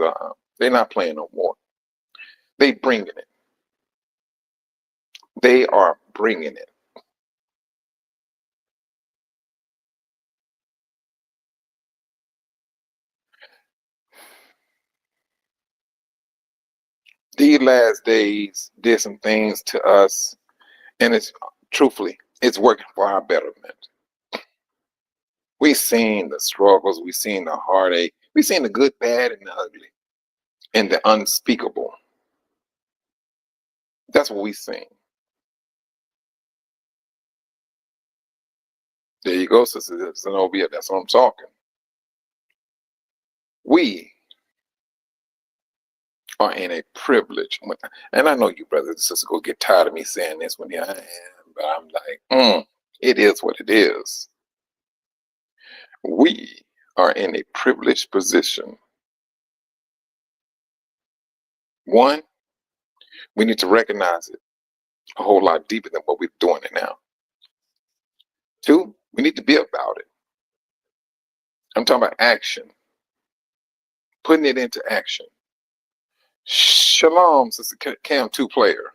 they're not playing no more. They bringing it. They are bringing it. These last days did some things to us, and it's truthfully, it's working for our betterment. We've seen the struggles, we've seen the heartache, we've seen the good, bad, and the ugly, and the unspeakable. That's what we've seen. There you go, Sister Zenobia. That's what I'm talking. We are in a privilege. And I know you brothers and sisters go get tired of me saying this when I am, but I'm like, it is what it is. We are in a privileged position. One, we need to recognize it a whole lot deeper than what we're doing it now. Two, we need to be about it. I'm talking about action. Putting it into action. Shalom, Sister Cam 2 player.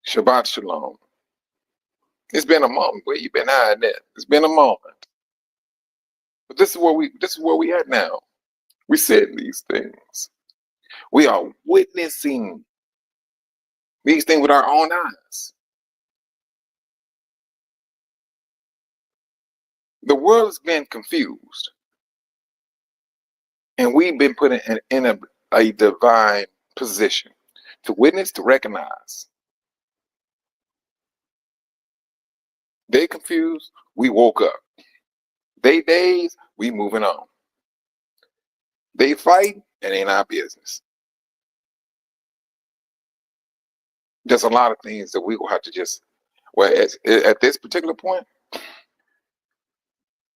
Shabbat Shalom. It's been a moment. Where you been hiding at? It's been a moment. But this is where we at now. We said these things. We are witnessing these things with our own eyes. The world has been confused. And we've been put in a divine position to witness, to recognize. They confused, we woke up. They days, we moving on. They fight, it ain't our business. There's a lot of things that we will have to just, at this particular point,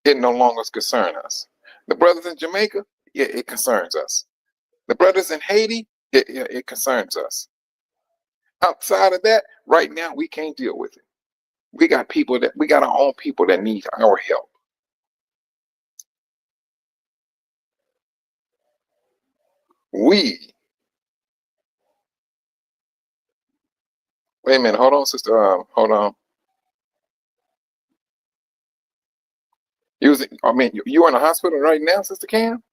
it no longer concerns us. The brothers in Jamaica, yeah, it concerns us. The brothers in Haiti, it concerns us. Outside of that, right now, we can't deal with it. We got our own people that need our help. Wait a minute, hold on, sister. Hold on. You in the hospital right now, Sister Cam?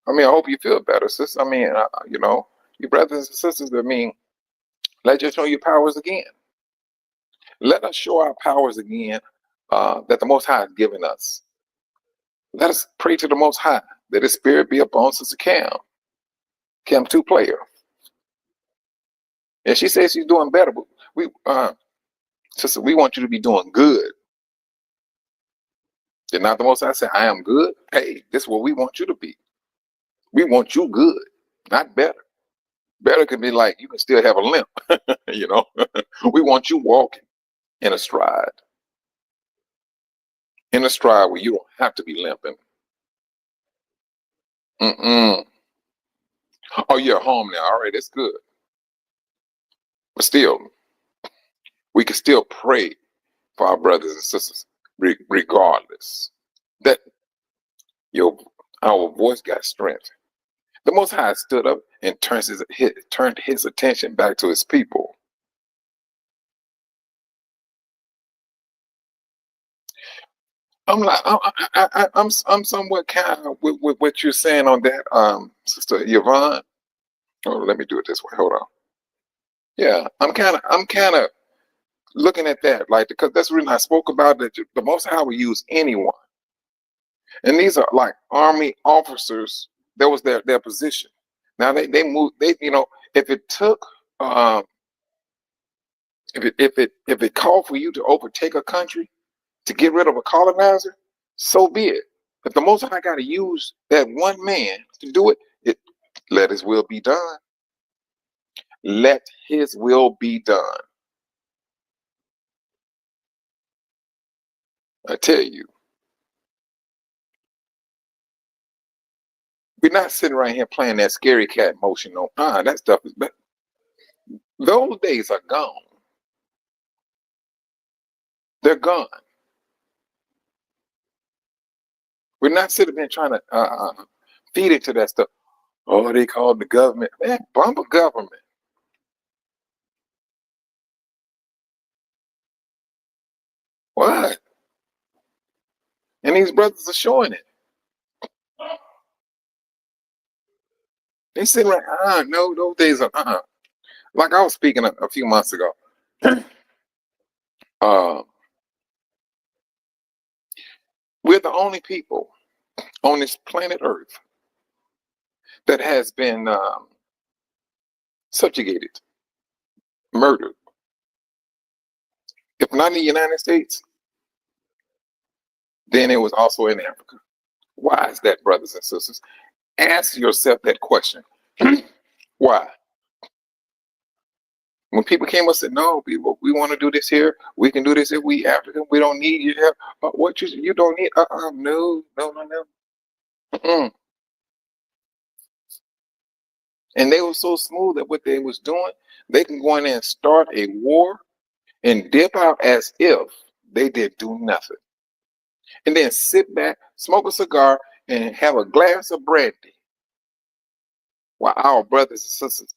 I hope you feel better, sis. Your brothers and sisters, let us show your powers again. Let us show our powers again that the Most High has given us. Let us pray to the Most High that His Spirit be upon Sister Cam 2 player. And she says she's doing better, but sister, we want you to be doing good. Did not the Most High say, I am good? Hey, this is what we want you to be. We want you good, not better. Better could be like, you can still have a limp, We want you walking in a stride. In a stride where you don't have to be limping. Oh, you're home now. All right, that's good. But still, we can still pray for our brothers and sisters, regardless. That your our voice got strength. The Most High stood up and turned his attention back to his people. I'm like, I'm somewhat kind of with what you're saying on that, Sister Yvonne. Oh, let me do it this way. Hold on. Yeah, I'm kind of looking at that, like, because that's the reason I spoke about that. The Most High will use anyone, and these are like army officers. That was their position. Now they moved. If it took, um, if it called for you to overtake a country to get rid of a colonizer, so be it. If the Most High got to use that one man to do it, let His will be done. Let His will be done. I tell you, we're not sitting right here playing that scary cat motion. No, that stuff is. But those days are gone. They're gone. We're not sitting there trying to feed into that stuff. Oh, they called the government. Man, bump a government. What? And these brothers are showing it. They sitting right. No, those days are. Like I was speaking a few months ago. uh, we're the only people on this planet Earth that has been subjugated, murdered. If not in the United States, then it was also in Africa. Why is that, brothers and sisters? Ask yourself that question. Why? When people came up and said, "No, we want to do this here. We can do this if we African. We don't need you here." What you don't need? No, no, no, no. Mm-mm. And they were so smooth at what they was doing. They can go in there and start a war and dip out as if they did do nothing, and then sit back, smoke a cigar, and have a glass of brandy, while our brothers and sisters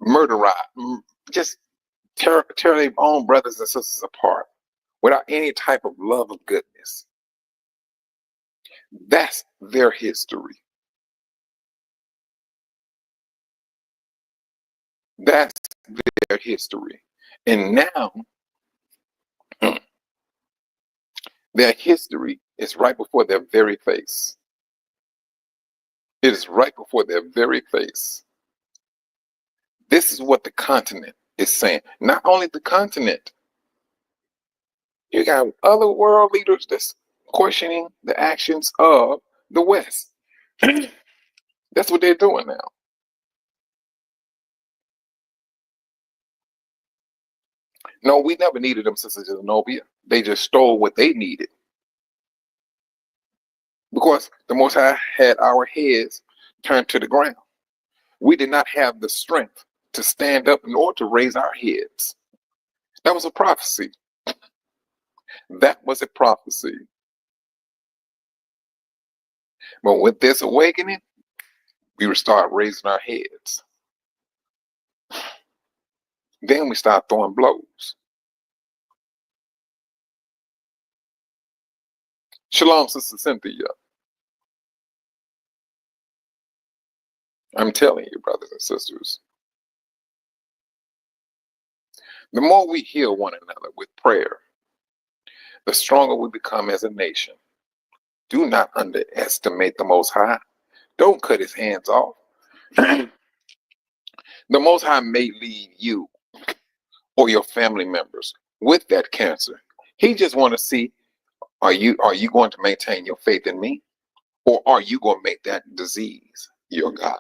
murderize, just tear their own brothers and sisters apart without any type of love of goodness. That's their history. That's their history. And now their history is right before their very face. It is right before their very face. This is what the continent is saying. Not only the continent, you got other world leaders that's questioning the actions of the West. That's what they're doing now. No, we never needed them, Sister Zenobia. They just stole what they needed. Because the Most High had our heads turned to the ground. We did not have the strength to stand up nor to raise our heads. That was a prophecy. That was a prophecy. But with this awakening, we would start raising our heads. Then we start throwing blows. Shalom, Sister Cynthia. I'm telling you, brothers and sisters, the more we heal one another with prayer, the stronger we become as a nation. Do not underestimate the Most High. Don't cut his hands off. The Most High may leave you or your family members with that cancer. He just want to see, are you going to maintain your faith in me, or are you going to make that disease your God?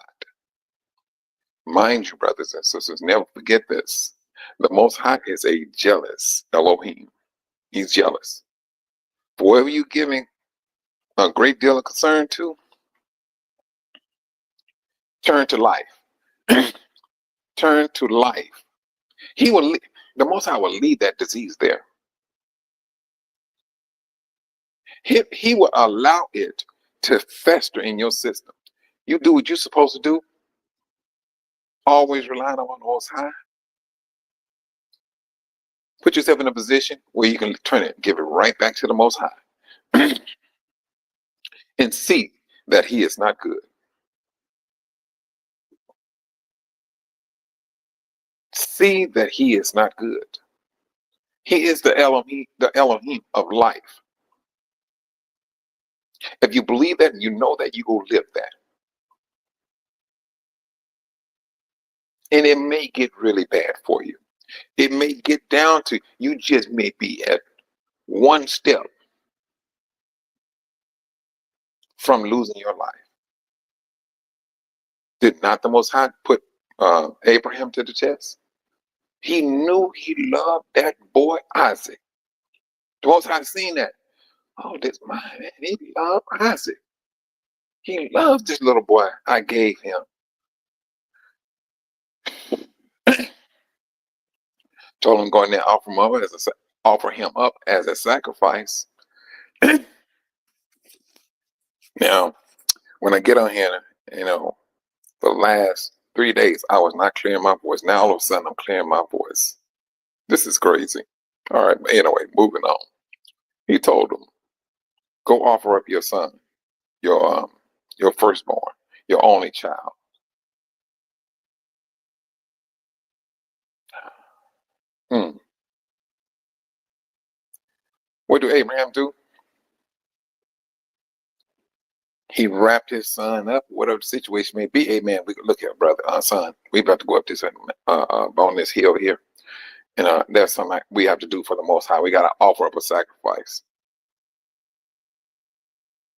Mind you, brothers and sisters, never forget this. The Most High is a jealous Elohim. He's jealous. For whatever you're giving a great deal of concern to, turn to life. turn to life. He will, the Most High will leave that disease there. He will allow it to fester in your system. You do what you're supposed to do, always relying on the Most High. Put yourself in a position where you can turn it, give it right back to the Most High, and see that He is not good. See that He is not good. He is the Elohim of life. If you believe that and you know that, you will live that. And it may get really bad for you. It may get down to you just may be at one step from losing your life. Did not the Most High put Abraham to the test? He knew he loved that boy Isaac. The Most High seen that. Oh, this man, he loved Isaac. He loves this little boy I gave him. Told him go in there, offer him up as a sacrifice. Now, when I get on here, the last 3 days, I was not clearing my voice. Now all of a sudden, I'm clearing my voice. This is crazy. All right, but anyway, moving on. He told him, go offer up your son, your firstborn, your only child. What do Abraham do? He wrapped his son up, whatever the situation may be. Amen. We look here, brother, son. We about to go up this on this hill here, and that's something we have to do for the Most High. We got to offer up a sacrifice.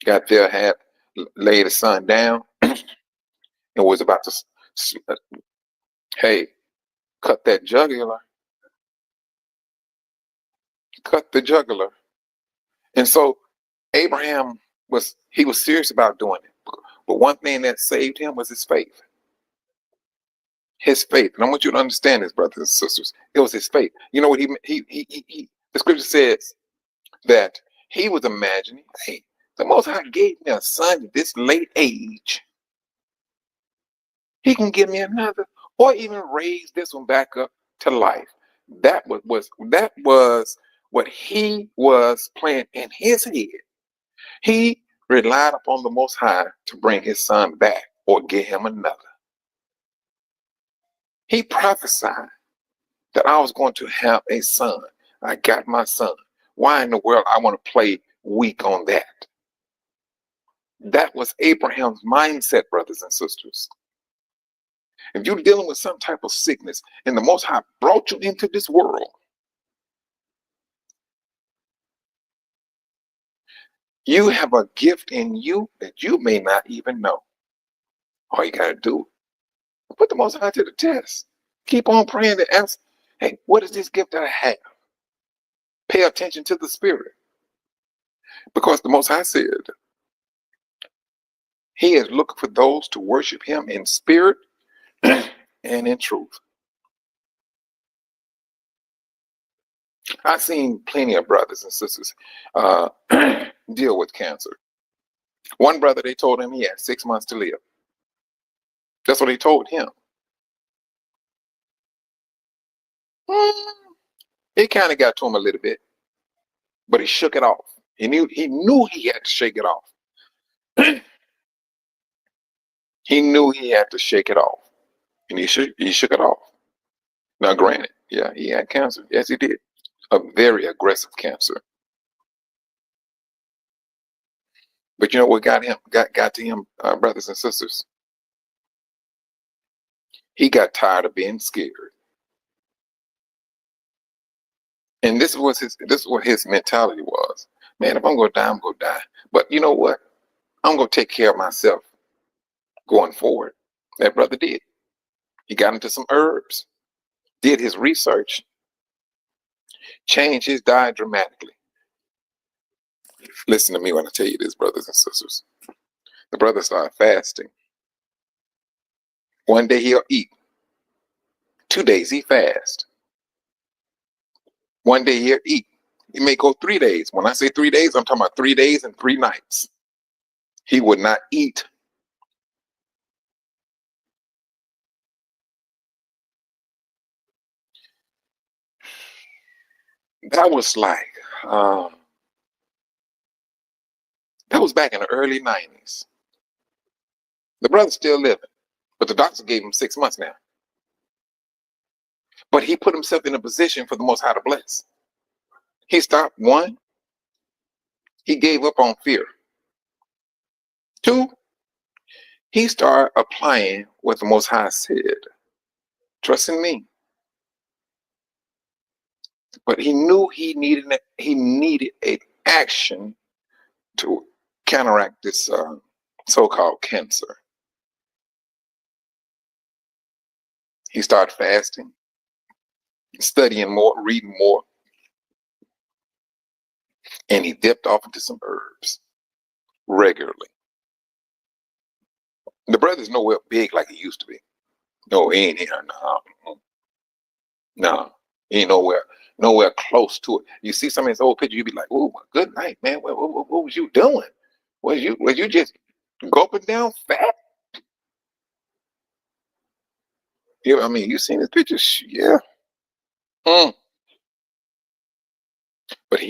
Got there, had laid his son down, and was about to, hey, cut that jugular, cut the jugular, and so Abraham was serious about doing it. But one thing that saved him was his faith. His faith. And I want you to understand this, brothers and sisters. It was his faith. You know what the scripture says that he was imagining, hey, the Most High gave me a son at this late age. He can give me another, or even raise this one back up to life. That was what he was playing in his head. He relied upon the Most High to bring his son back or get him another. He prophesied that I was going to have a son. I got my son. Why in the world I want to play weak on that? That was Abraham's mindset, brothers and sisters. If you're dealing with some type of sickness and the Most High brought you into this world, you have a gift in you that you may not even know. All you got to do, put the Most High to the test. Keep on praying to ask, hey, what is this gift that I have? Pay attention to the Spirit. Because the Most High said, He is looking for those to worship Him in spirit and in truth. I've seen plenty of brothers and sisters deal with cancer. One brother, they told him he had 6 months to live. That's what they told him. It kind of got to him a little bit, but he shook it off. He knew he had to shake it off. He knew he had to shake it off, and he shook it off. Now, granted, yeah, he had cancer. Yes, he did. A very aggressive cancer. But you know what got to him, brothers and sisters? He got tired of being scared. And this is what his mentality was. Man, if I'm gonna die, I'm gonna die. But you know what? I'm gonna take care of myself going forward. That brother did. He got into some herbs, did his research, changed his diet dramatically. Listen to me when I tell you this, brothers and sisters. The brother started fasting. One day he'll eat. 2 days he fast. One day he'll eat. He may go 3 days. When I say 3 days, I'm talking about 3 days and 3 nights. He would not eat. That was like, that was back in the early 90s. The brother's still living, but the doctor gave him 6 months now. But he put himself in a position for the Most High to bless. He stopped. One, he gave up on fear. Two, he started applying what the Most High said. Trust in me. But he knew he needed an action to counteract this so-called cancer. He started fasting, studying more, reading more, and he dipped off into some herbs regularly. The brother's nowhere big like he used to be. No, he ain't here. No, he ain't nowhere close to it. You see some of his old pictures, you be like, "Oh, good night, man. What was you doing? Was you just gulping down fat?" Yeah, I mean, you seen his pictures, yeah. Mm. But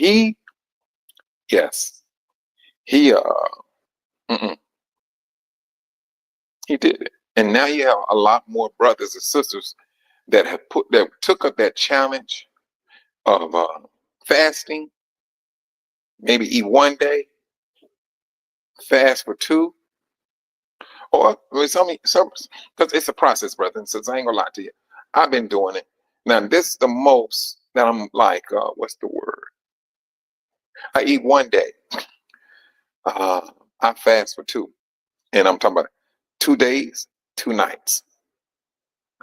yes, he mm-mm, he did it, and now you have a lot more brothers and sisters that took up that challenge of fasting, maybe eat one day, fast for two, or some because it's a process, brother. And since I ain't gonna lie to you, I've been doing it. Now this is the most that I'm like, what's the word? I eat one day. Uh, I fast for two, and I'm talking about 2 days, 2 nights.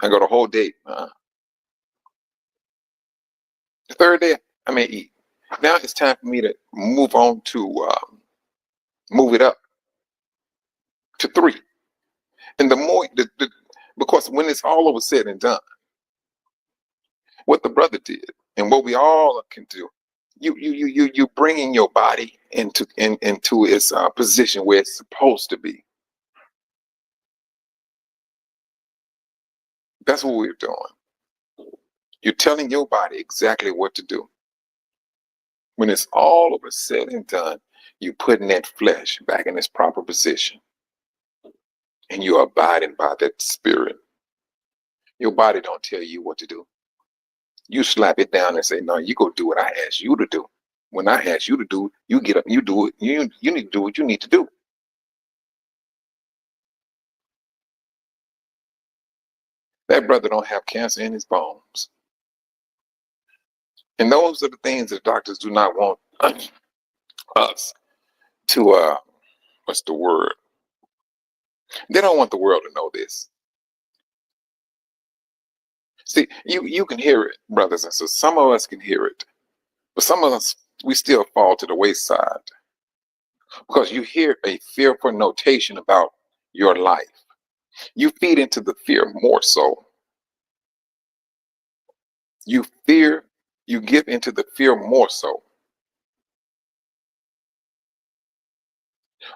I go the whole day. The third day, I may eat. Now it's time for me to move on to move it up to 3. And the more, because when it's all over said and done, what the brother did and what we all can do, you bringing your body into its position where it's supposed to be. That's what we're doing. You're telling your body exactly what to do. When it's all over said and done, you putting that flesh back in its proper position, and you're abiding by that spirit. Your body don't tell you what to do. You slap it down and say, "No, you go do what I asked you to do. When I ask you to do, you get up, you do it. You need to do what you need to do." That brother don't have cancer in his bones. And those are the things that doctors do not want us to, what's the word? They don't want the world to know this. See, you can hear it, brothers and sisters. Some of us can hear it, but some of us, we still fall to the wayside because you hear a fearful notation about your life. You feed into the fear more so. You give into the fear more so.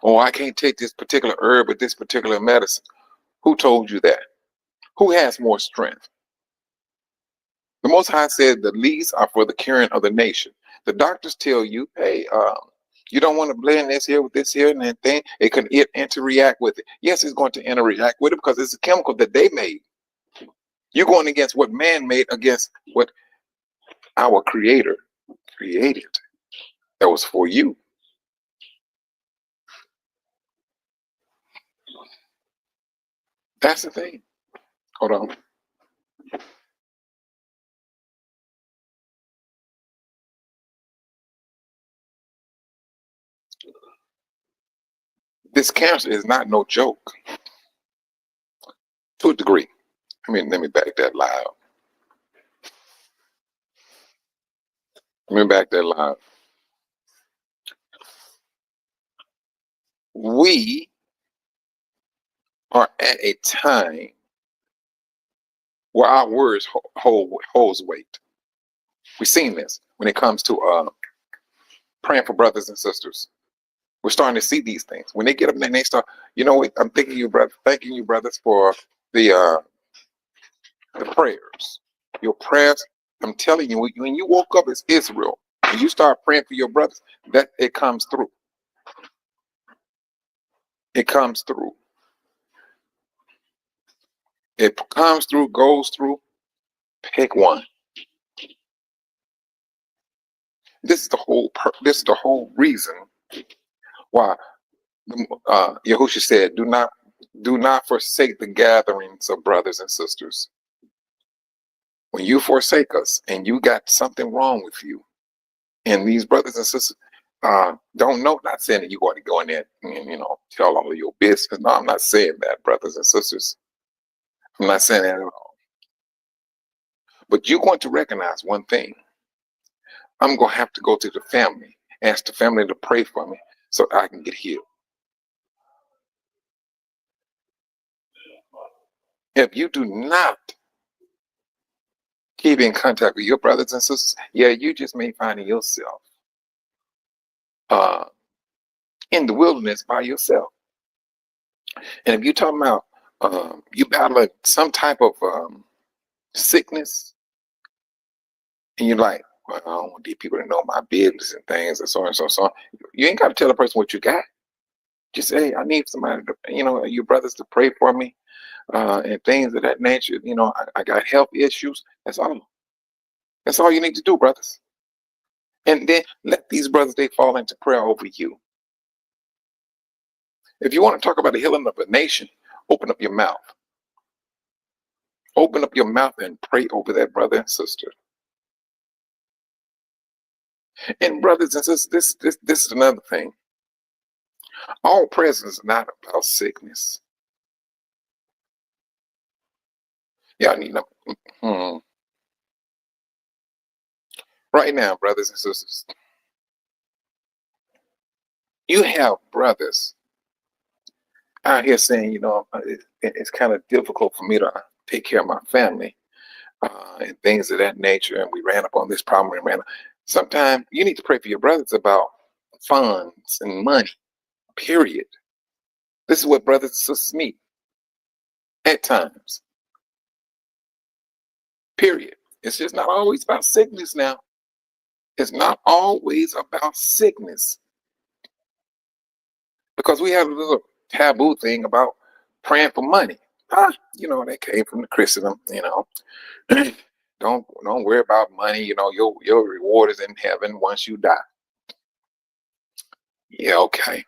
Oh, I can't take this particular herb or this particular medicine. Who told you that? Who has more strength? The Most High said the leaves are for the curing of the nation. The doctors tell you, hey, you don't want to blend this here with this here and that thing. It can interact with it. Yes, it's going to interact with it because it's a chemical that they made. You're going against what man made against what our Creator created. That was for you. That's the thing. Hold on. This cancer is not no joke. To a degree. Let me back that loud. Let me back that loud. We are at a time where our words holds weight. We've seen this when it comes to praying for brothers and sisters. We're starting to see these things. When they get up and they start, you know, I'm thanking you, brothers, for the prayers. Your prayers, I'm telling you, when you woke up as Israel, and you start praying for your brothers, that it comes through. It comes through. It comes through, goes through. Pick one. This is the whole reason why Yahushua said, do not forsake the gatherings of brothers and sisters. When you forsake us and you got something wrong with you, and these brothers and sisters don't know, not saying that you're going to go in there and, tell all of your business. No, I'm not saying that, brothers and sisters. I'm not saying that at all. But you're going to recognize one thing. I'm going to have to go to the family, ask the family to pray for me so I can get healed. If you do not keep in contact with your brothers and sisters, yeah, you just may find yourself in the wilderness by yourself. And if you're talking about you battling some type of sickness, and you're like, well, I don't want these people to know my business and things and so on and so on. You ain't got to tell a person what you got. Just say, hey, I need somebody to, your brothers to pray for me and things of that nature. I got health issues. That's all. That's all you need to do, brothers. And then let these brothers, they fall into prayer over you. If you want to talk about the healing of a nation, open up your mouth. Open up your mouth and pray over that brother and sister. And brothers and sisters, this is another thing. All prayers is not about sickness. Y'all need to. Right now, brothers and sisters, you have brothers out here saying, it's kind of difficult for me to take care of my family and things of that nature. And we ran up on this problem and ran up. Sometimes you need to pray for your brothers about funds and money, period. This is what brothers and sisters need at times, period. It's just not always about sickness now. It's not always about sickness. Because we have a little taboo thing about praying for money. That came from the Christendom, Don't worry about money, your reward is in heaven once you die. Yeah, okay.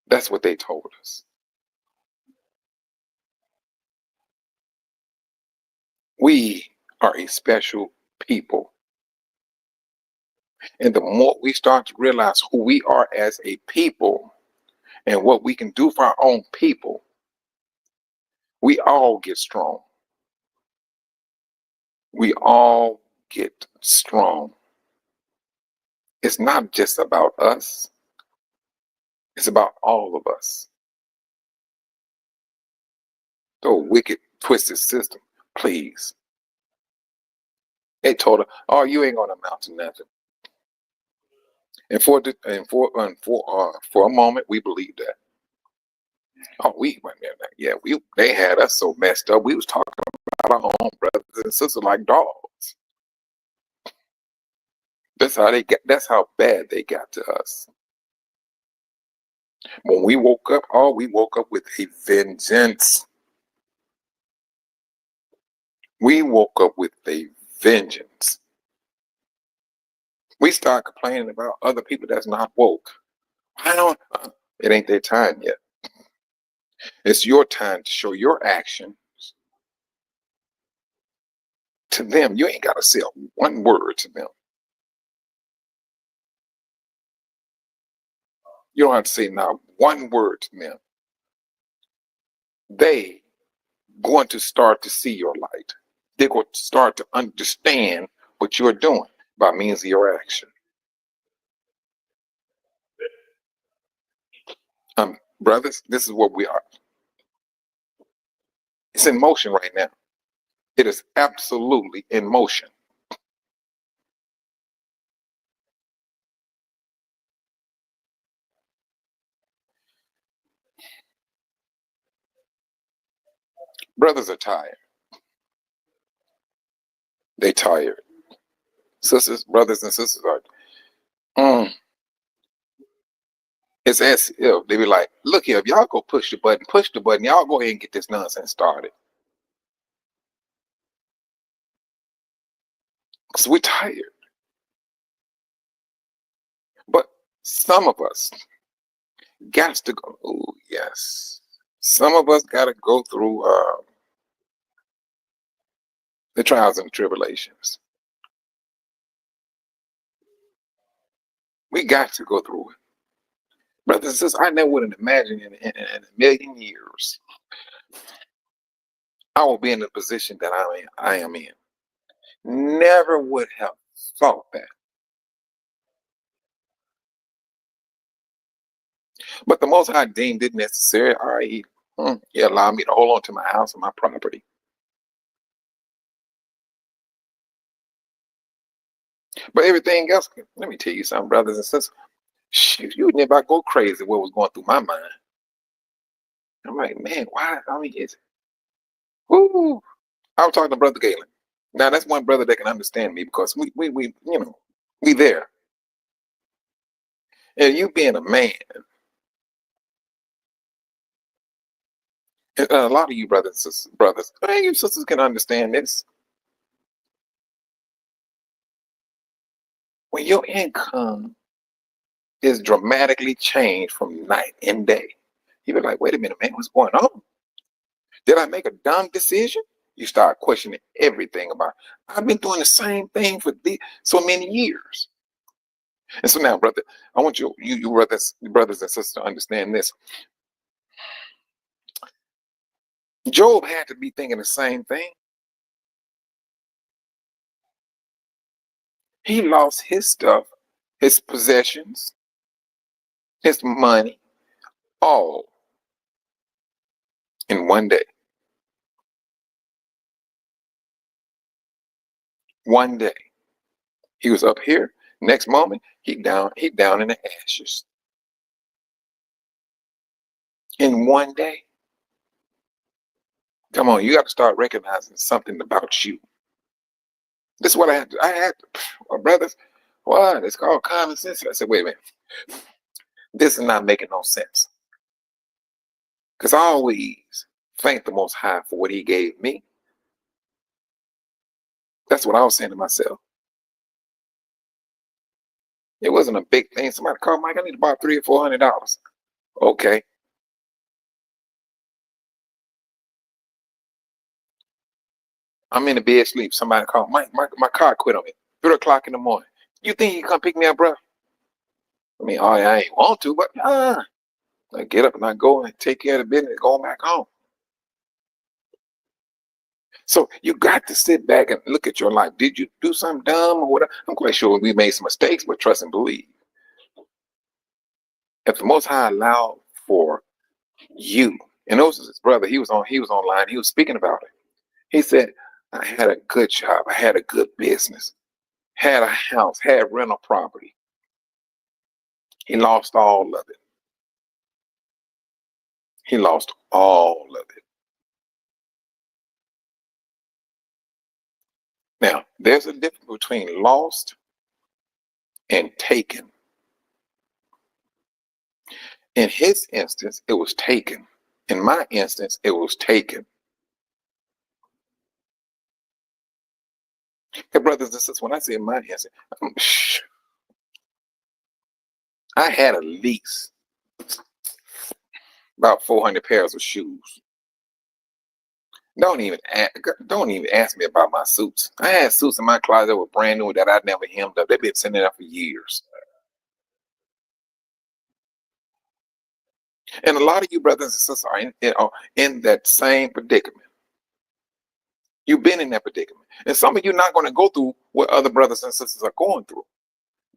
That's what they told us. We are a special people. And the more we start to realize who we are as a people and what we can do for our own people, we all get strong. We all get strong. It's not just about us. It's about all of us. The wicked, twisted system, please. They told her, "Oh, you ain't gonna amount to nothing." And for a moment, we believed that. Oh, they had us so messed up. We was talking about our own brothers and sisters like dogs. That's how bad they got to us. When we woke up, we woke up with a vengeance. We woke up with a vengeance. We start complaining about other people that's not woke. It ain't their time yet. It's your time to show your actions to them. You ain't got to say one word to them. You don't have to say not one word to them. They going to start to see your light. They're going to start to understand what you're doing by means of your action. Brothers, this is what we are. It's in motion right now. It is absolutely in motion. Brothers are tired. They tired. Sisters, brothers and sisters are. It's as if they be like, look here, if y'all go push the button, y'all go ahead and get this nonsense started. Because we're tired. But some of us got to go. Oh, yes. Some of us got to go through the trials and tribulations. We got to go through it. Brothers and sisters, I never would have imagined in a million years I will be in the position that I am in. Never would have thought that. But the Most High deemed it necessary. All right, He allowed me to hold on to my house and my property. But everything else, let me tell you something, brothers and sisters. Shoot, you never go crazy what was going through my mind. I'm like, man, why? I mean, whoo. I was talking to Brother Galen. Now that's one brother that can understand me because we there. And you being a man, and a lot of you brothers, and you sisters can understand this. When your income is dramatically changed from night and day, you be like, wait a minute, man, what's going on? Did I make a dumb decision? You start questioning everything about. I've been doing the same thing for so many years. And so now, brother, I want you brothers and sisters to understand this. Job had to be thinking the same thing. He lost his stuff, his possessions, his money, all in one day. One day. He was up here. Next moment, he down in the ashes. In one day. Come on, you got to start recognizing something about you. This is what I had to, brothers, what? It's called common sense. I said, wait a minute. This is not making no sense. Because I always thank the Most High for what He gave me. That's what I was saying to myself. It wasn't a big thing. Somebody called, Mike, I need to borrow $300 or $400. Okay. I'm in the bed sleep. Somebody called, Mike, my car quit on me. 3 o'clock in the morning. You think you can come pick me up, bro? I mean, I ain't want to, but I get up and I go and take care of the business, going back home. So you got to sit back and look at your life. Did you do something dumb or whatever? I'm quite sure we made some mistakes, but trust and believe. If the Most High allowed for you, and those was his brother, he was online, he was speaking about it. He said, I had a good job, I had a good business, had a house, had rental property. He lost all of it. He lost all of it. Now, there's a difference between lost and taken. In his instance, it was taken. In my instance, it was taken. Hey, brothers and sisters, when I say in my instance, I had at least about 400 pairs of shoes. Don't even ask me about my suits. I had suits in my closet that were brand new that I'd never hemmed up. They've been sitting there for years. And a lot of you brothers and sisters are in that same predicament. You've been in that predicament. And some of you are not going to go through what other brothers and sisters are going through.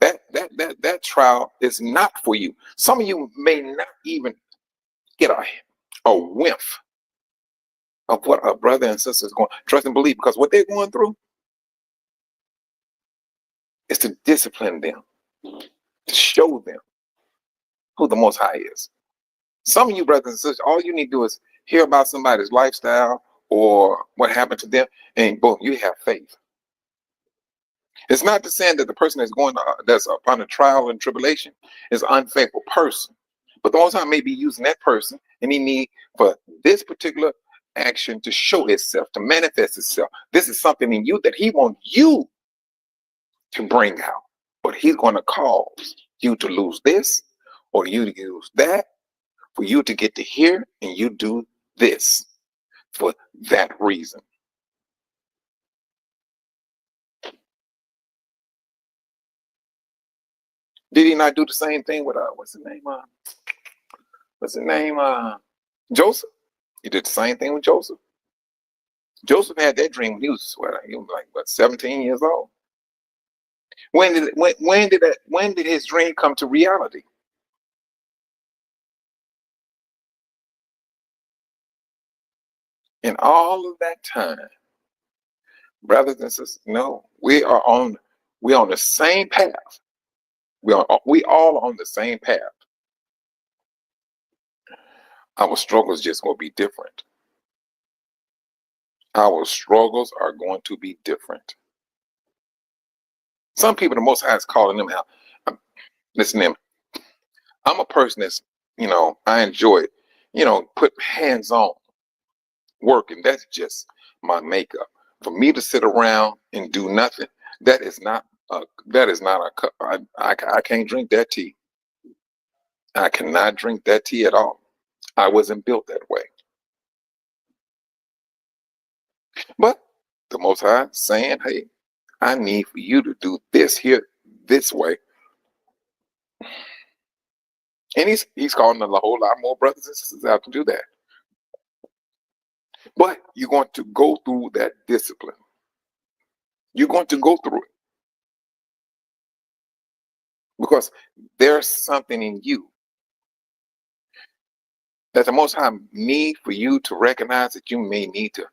That trial is not for you. Some of you may not even get a whiff of what our brother and sister is going. Trust and believe, because what they're going through is to discipline them, to show them who the Most High is. Some of you brothers and sisters, all you need to do is hear about somebody's lifestyle or what happened to them, and boom, you have faith. It's not to say that the person that's upon a trial and tribulation is an unfaithful person, but the Most High may be using that person, and He need for this particular action to show itself, to manifest itself. This is something in you that He wants you to bring out, but He's going to cause you to lose this or you to use that for you to get to here, and you do this for that reason. Did He not do the same thing with what's his name? Joseph. He did the same thing with Joseph. Joseph had that dream when he was like 17 years old. When did his dream come to reality? In all of that time, brothers and sisters, no, we are on the same path. We all on the same path. Our struggles just going to be different. Our struggles are going to be different. Some people, the Most High is calling them out. Listen to them. I'm a person that's, I enjoy it. Put hands on work, and that's just my makeup. For me to sit around and do nothing, that is not a cup. I can't drink that tea. I cannot drink that tea at all. I wasn't built that way. But the Most High saying, hey, I need for you to do this here, this way. And he's calling a whole lot more brothers and sisters out to do that. But you're going to go through that discipline. You're going to go through it. Because there's something in you that the Most High need for you to recognize that you may need to,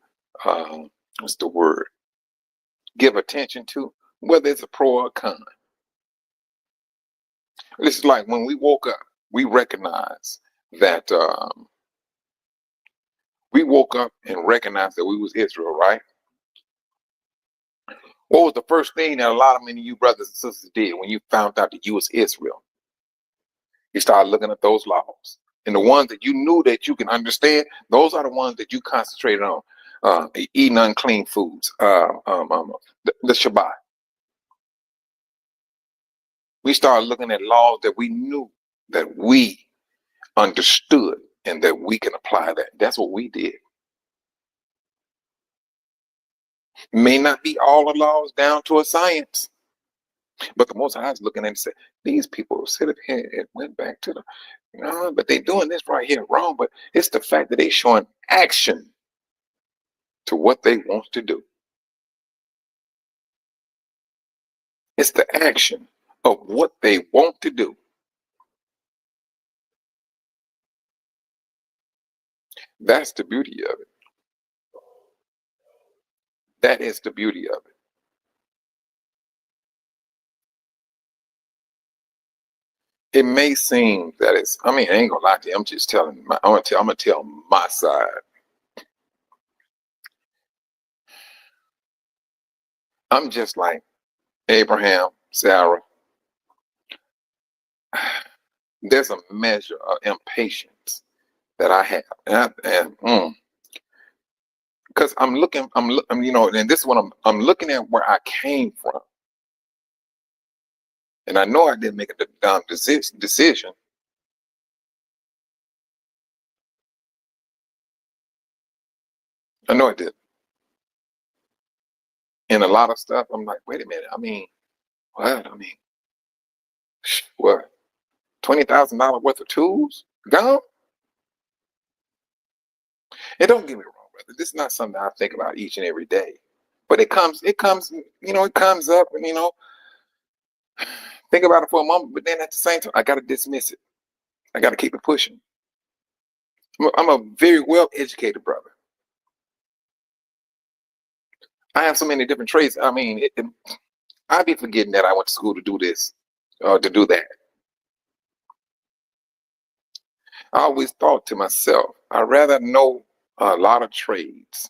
what's the word? Give attention to, whether it's a pro or a con. It's like when we woke up, we recognize that we woke up and recognized that we was Israel, right? What was the first thing that a lot of many of you brothers and sisters did when you found out that you was Israel? You started looking at those laws. And the ones that you knew that you can understand, those are the ones that you concentrated on. Eating unclean foods, the Shabbat. We started looking at laws that we knew, that we understood, and that we can apply that. That's what we did. May not be all the laws down to a science, but the Most High is looking at it and said, these people sit up here and went back to but they're doing this right here wrong. But it's the fact that they're showing action to what they want to do. It's the action of what they want to do. That's the beauty of it. That is the beauty of it. It may seem that I ain't gonna lie to you. I'm just telling. I'm gonna tell my side. I'm just like Abraham, Sarah. There's a measure of impatience that I have, and because I'm looking, and this is what I'm looking at where I came from, and I know I didn't make a dumb decision. I know I did. And a lot of stuff, I'm like, wait a minute. What? What? $20,000 worth of tools gone? And don't get me wrong, brother. This is not something I think about each and every day. But it comes, it comes up, and think about it for a moment. But then at the same time, I got to dismiss it. I got to keep it pushing. I'm a very well educated brother. I have so many different traits. I mean, I'd be forgetting that I went to school to do this or to do that. I always thought to myself, I'd rather know a lot of trades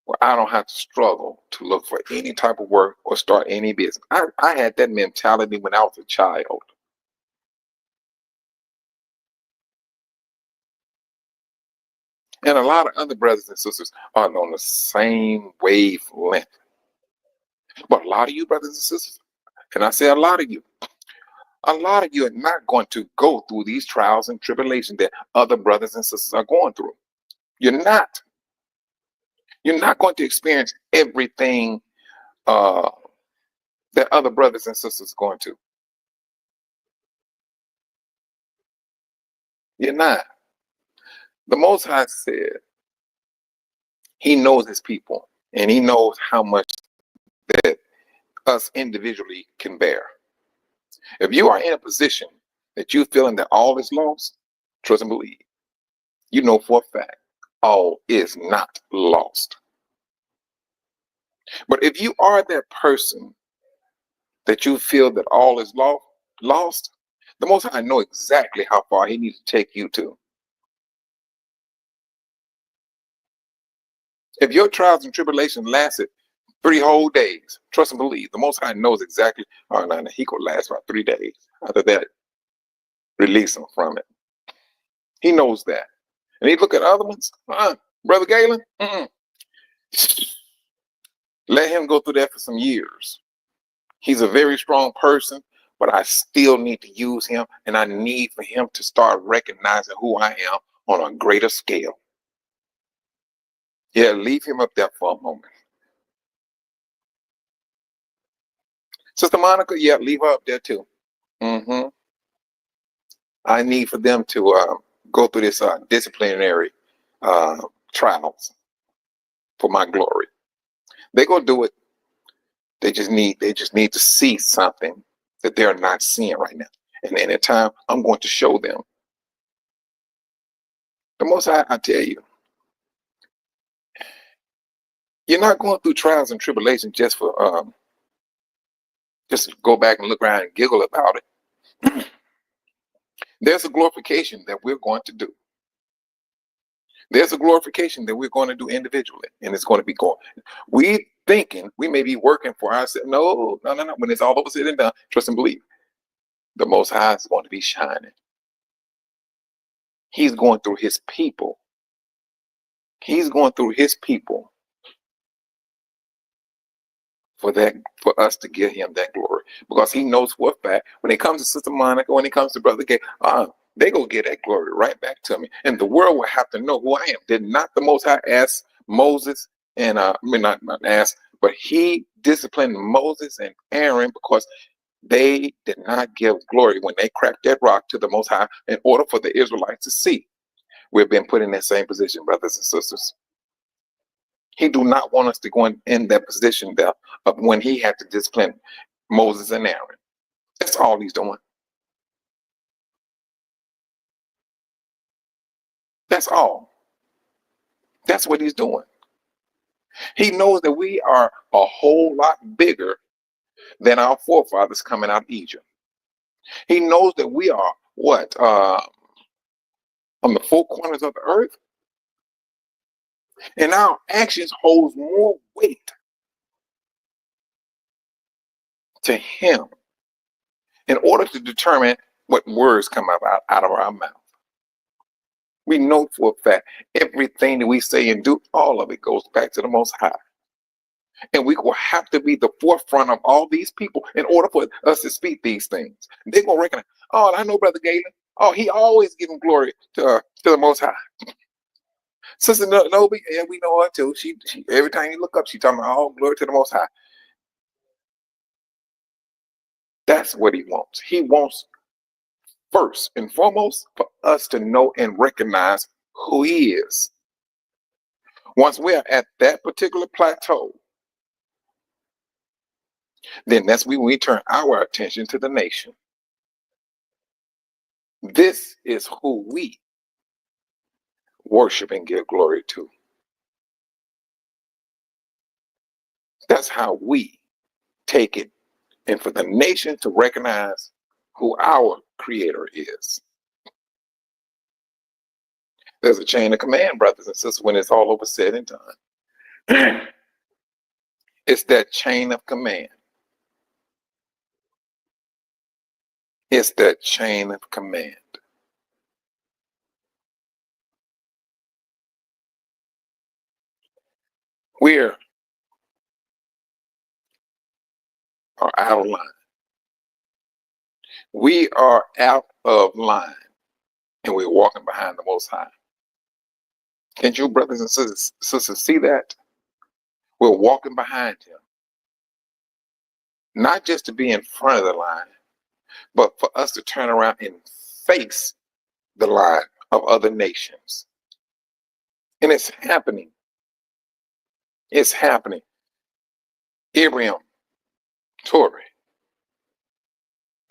where I don't have to struggle to look for any type of work or start any business. I had that mentality when I was a child. And a lot of other brothers and sisters are on the same wavelength. But a lot of you brothers and sisters, and I say a lot of you are not going to go through these trials and tribulations that other brothers and sisters are going through. You're not. You're not going to experience everything uh, that other brothers and sisters are going to. You're not. The Most High said He knows His people, and He knows how much that us individually can bear. If you are in a position that you're feeling that all is lost, trust and believe. You know for a fact all is not lost. But if you are that person that you feel that all is lost, the Most High know exactly how far He needs to take you to. If your trials and tribulations lasted 3 whole days, trust and believe, the Most High knows exactly. Oh, no, He could last about 3 days. After that, release him from it. He knows that. And he look at other ones, Brother Galen, let him go through that for some years. He's a very strong person, but I still need to use him, and I need for him to start recognizing who I am on a greater scale. Yeah, leave him up there for a moment. Sister Monica, yeah, leave her up there too. I need for them to go through this disciplinary trials for my glory. They're gonna do it. They just need to see something that they're not seeing right now. And in time, I'm going to show them. The Most High, I tell you, you're not going through trials and tribulations just for just go back and look around and giggle about it. There's a glorification that we're going to do. There's a glorification that we're going to do individually, and it's going to be going. We thinking we may be working for ourselves. No. When it's all over said and done, trust and believe. The Most High is going to be shining. He's going through His people. He's going through His people for us to give Him that glory, because He knows for a fact when it comes to Sister Monica, when it comes to Brother Gay, they go get that glory right back to me, and the world will have to know who I am. Did not the Most High ask Moses and not ask, but He disciplined Moses and Aaron because they did not give glory when they cracked that rock to the Most High in order for the Israelites to see. We've been put in that same position, brothers and sisters. He do not want us to go in that position there of when He had to discipline Moses and Aaron. That's all He's doing. That's all. That's what He's doing. He knows that we are a whole lot bigger than our forefathers coming out of Egypt. He knows that we are what? On the four corners of the earth. And our actions hold more weight to Him in order to determine what words come out of our mouth. We know for a fact everything that we say and do, all of it goes back to the Most High. And we will have to be the forefront of all these people in order for us to speak these things. They're going to recognize, oh, I know Brother Galen. Oh, he always giving glory to the Most High. Sister Nobi, yeah, we know her too. She every time you look up, she talking about all glory to the Most High. That's what He wants. He wants first and foremost for us to know and recognize who He is. Once we're at that particular plateau, then that's when we turn our attention to the nation. This is who we worship and give glory to. That's how we take it, and for the nation to recognize who our creator is. There's a chain of command, brothers and sisters, when it's all over said and done. It's that chain of command. It's that chain of command. We are out of line. We are out of line, and we're walking behind the Most High. Can't you, brothers and sisters, see that? We're walking behind Him. Not just to be in front of the line, but for us to turn around and face the line of other nations. And it's happening. It's happening. Ibrahim, Tory,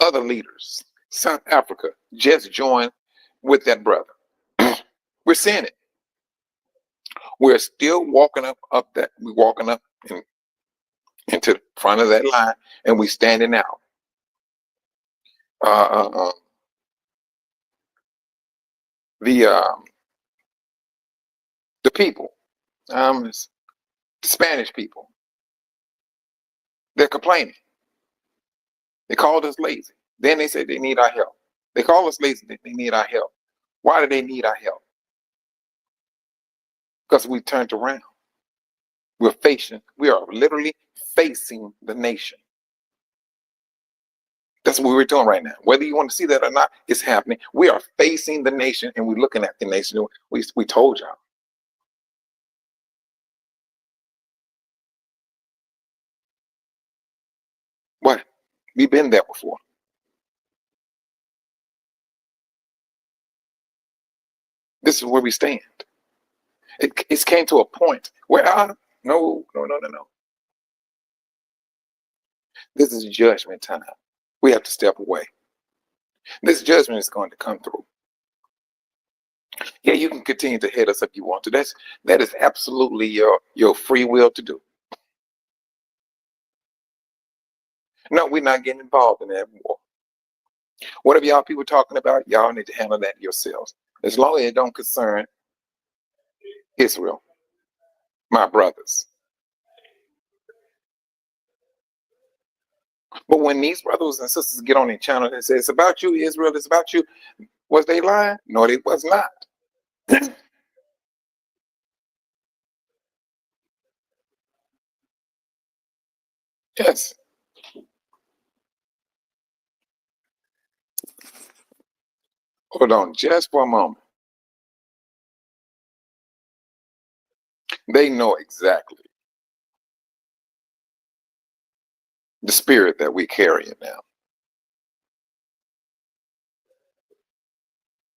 other leaders, South Africa just joined with that brother. We're seeing it. We're still walking up that. We're walking up into the front of that line, and we standing out. The people, the Spanish people, they're complaining. They called us lazy. Then they said they need our help. They call us lazy. They need our help. Why do they need our help? Because we turned around. We are literally facing the nation. That's what we're doing right now. Whether you want to see that or not, it's happening. We are facing the nation, and we're looking at the nation. We told y'all. What? We've been there before. This is where we stand. It's came to a point where no. This is judgment time. We have to step away. This judgment is going to come through. Yeah, you can continue to hit us if you want to. That is absolutely your free will to do. No, we're not getting involved in that war. Whatever y'all people talking about, y'all need to handle that yourselves. As long as it don't concern Israel, my brothers. But when these brothers and sisters get on their channel and say, it's about you, Israel, it's about you, was they lying? No, they was not. Yes. Hold on just for a moment. They know exactly the spirit that we carry now.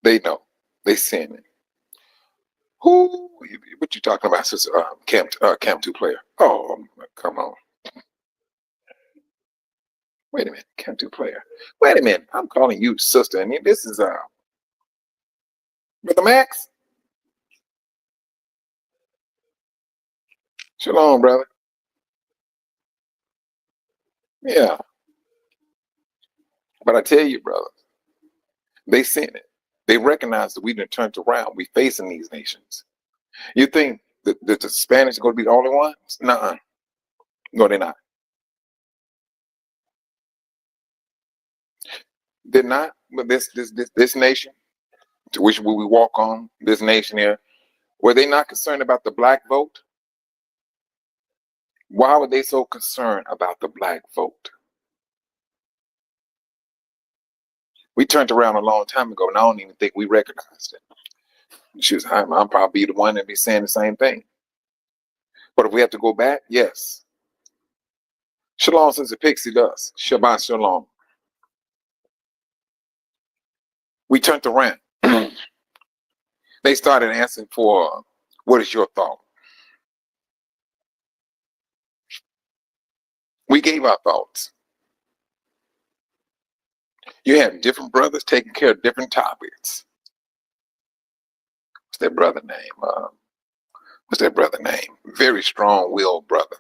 They know. They seen it. Who? What you talking about, sister? Cam 2 player. Oh, come on. Wait a minute, Cam 2 player. Wait a minute. I'm calling you sister, and this is Brother Max. Shalom, brother. Yeah, but I tell you, brother, they seen it. They recognize that we done turned around. We facing these nations. You think that the Spanish are going to be the only ones? Nuh-uh. No, they're not. They're not. But this nation, to which we walk on, this nation here, were they not concerned about the black vote? Why were they so concerned about the black vote? We turned around a long time ago, and I don't even think we recognized it. I'm probably the one that be saying the same thing. But if we have to go back, yes. Shalom, Sister Pixie does. Shabbat Shalom. We turned around. They started asking for, what is your thought? We gave our thoughts. You have different brothers taking care of different topics. What's that brother name? Very strong-willed brother.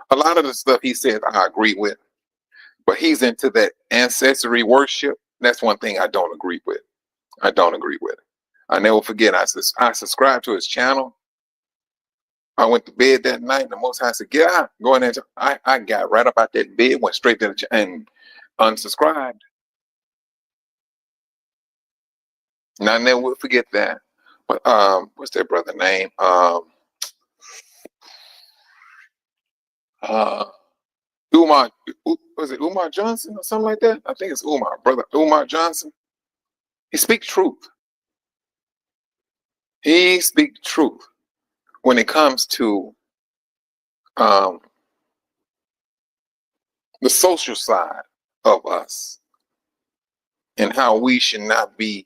A lot of the stuff he says I agree with, but he's into that ancestry worship. That's one thing I don't agree with. I don't agree with. I never forget. I subscribed to his channel. I went to bed that night, and the Most High said, "Get out, go in there." I got right up out that bed, went straight to and unsubscribed. And I never will forget that. But what's that brother name? Umar, was it Umar Johnson or something like that? I think it's Umar, brother Umar Johnson. He speaks truth. He speaks truth when it comes to um, the social side of us and how we should not be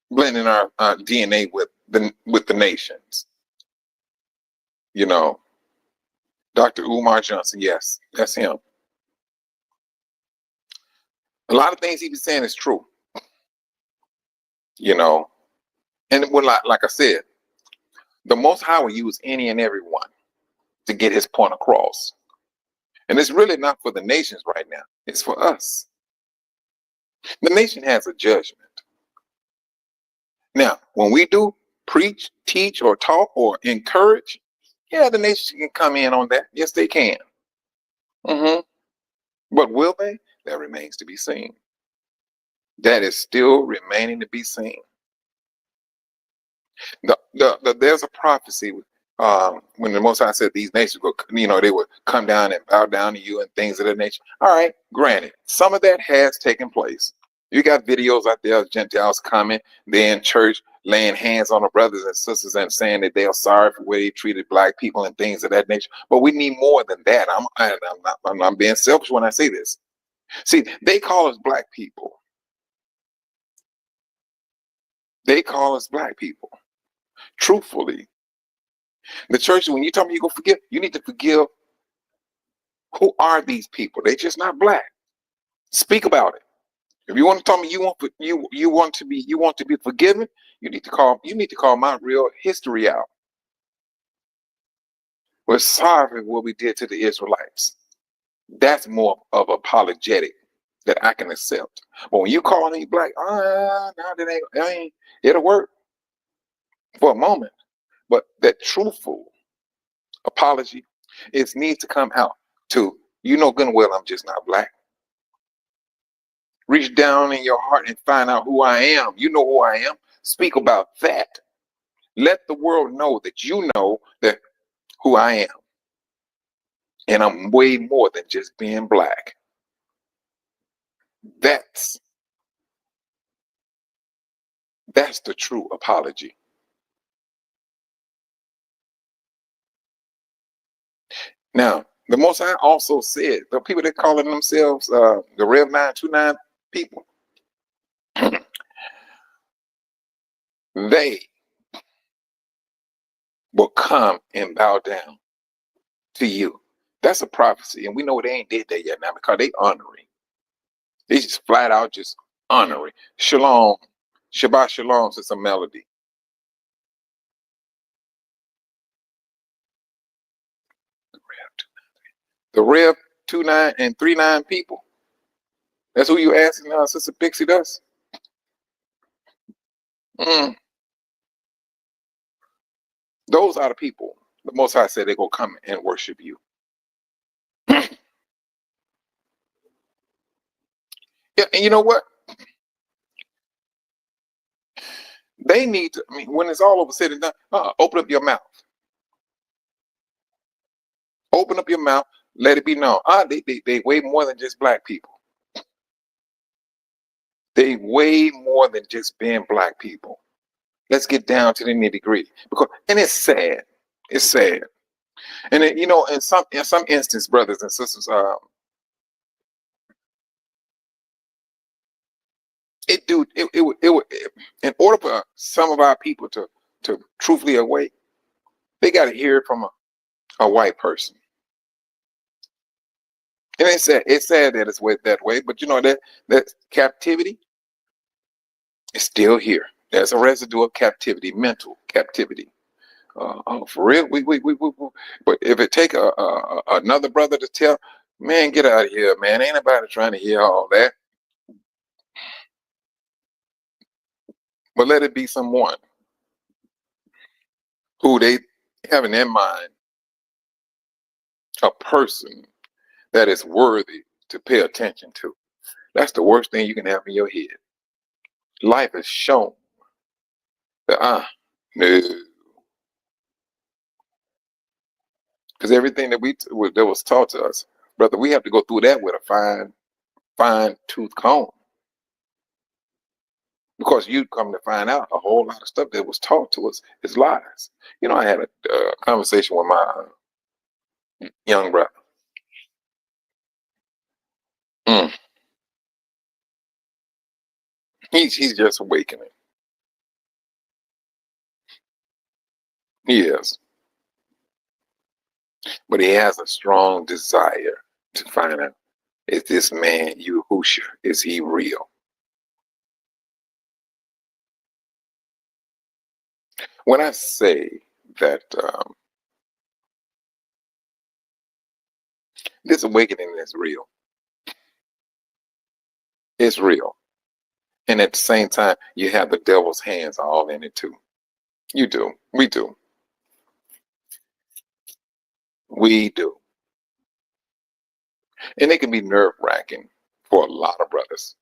blending our DNA with the nations. You know, Dr. Umar Johnson. Yes, that's him. A lot of things he was saying is true. You know, and when, like I said, the Most High will use any and everyone to get his point across. And it's really not for the nations right now. It's for us. The nation has a judgment. Now, when we do preach, teach, or talk, or encourage, yeah, the nation can come in on that. Yes, they can. But will they? That remains to be seen. That is still remaining to be seen. There's a prophecy when the Most High said these nations will, they would come down and bow down to you and things of that nature. All right, granted, some of that has taken place. You got videos out there of Gentiles coming, they're in church, laying hands on the brothers and sisters and saying that they are sorry for the way they treated black people and things of that nature. But we need more than that. I'm not being selfish when I say this. See, they call us black people. They call us black people. Truthfully, the church, when you tell me you go forgive, you need to forgive. Who are these people? They're just not black. Speak about it. If you want to tell me you want to be forgiven, you need to call my real history out. We're sorry for what we did to the Israelites. That's more of apologetic that I can accept. But when you call me black, no, that ain't, it'll work for a moment. But that truthful apology, it needs to come out to, good and well, I'm just not black. Reach down in your heart and find out who I am. You know who I am. Speak about that. Let the world know that you know that who I am. And I'm way more than just being black. That's the true apology. Now, the Most High also said, the people that calling themselves the Rev 929 people, they will come and bow down to you. That's a prophecy, and we know they ain't did that yet now because they honoring. They just flat out just honoring. Shalom, Shabbat Shalom is a melody. The Rev 29 and 39 people. That's who you asking Sister Pixie does? Those are the people. The Most High said they're going to come and worship you. Yeah, and you know what? They need to, when it's all over said and done, open up your mouth. Open up your mouth. Let it be known. They way more than just black people. They way more than just being black people. Let's get down to the nitty-gritty. And it's sad. It's sad. And in some instance, brothers and sisters, in order for some of our people to truthfully awake, they got to hear it from a white person. And it's sad that it's that way, but that captivity is still here. There's a residue of captivity, mental captivity. Oh, for real? But if it take another brother to tell, man, get out of here, man. Ain't nobody trying to hear all that. But let it be someone who they have in their mind a person that is worthy to pay attention to. That's the worst thing you can have in your head. Life has shown that, no. Because everything that that was taught to us, brother, we have to go through that with a fine tooth comb. Because you come to find out a whole lot of stuff that was taught to us is lies. You know, I had a conversation with my young brother. Mm. He's just awakening. He is. But he has a strong desire to find out, is this man Yahusha, is he real? When I say that this awakening is real, it's real. And at the same time, you have the devil's hands all in it too. You do. We do. We do. And it can be nerve-wracking for a lot of brothers.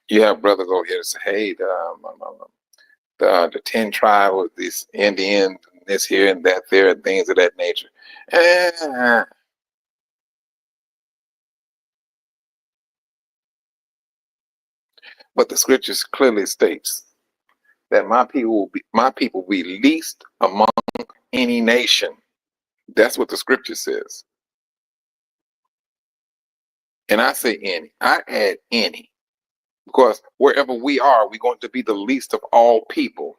You have brothers over here that say, hey, the 10 tribe of this Indian, this here and that there, and things of that nature. But the scriptures clearly states that my people will be least among any nation. That's what the scripture says. And I say any. I add any. Because wherever we are, we're going to be the least of all people.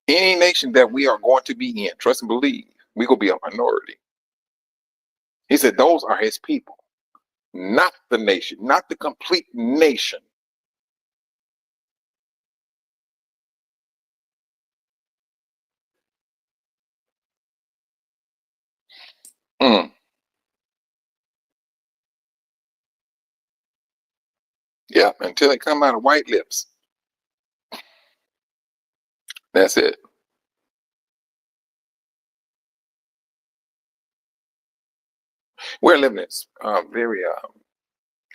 Any nation that we are going to be in, trust and believe, we're going to be a minority. He said those are his people, not the nation, not the complete nation. Mm. Yeah, until they come out of white lips. That's it. We're living in very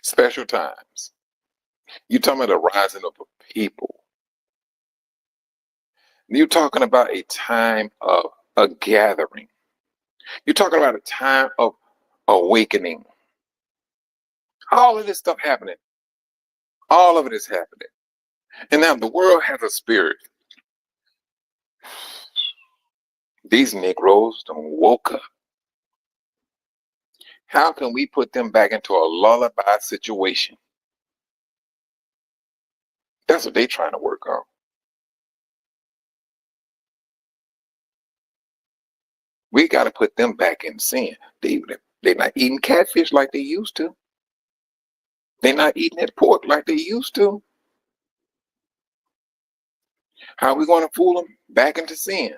special times. You're talking about the rising of a people. You're talking about a time of a gathering. You're talking about a time of awakening. All of this stuff happening. All of it is happening. And now the world has a spirit. These Negroes don't woke up. How can we put them back into a lullaby situation? That's what they're trying to work on. We got to put them back in sin. They're not eating catfish like they used to. They're not eating that pork like they used to. How are we going to fool them back into sin?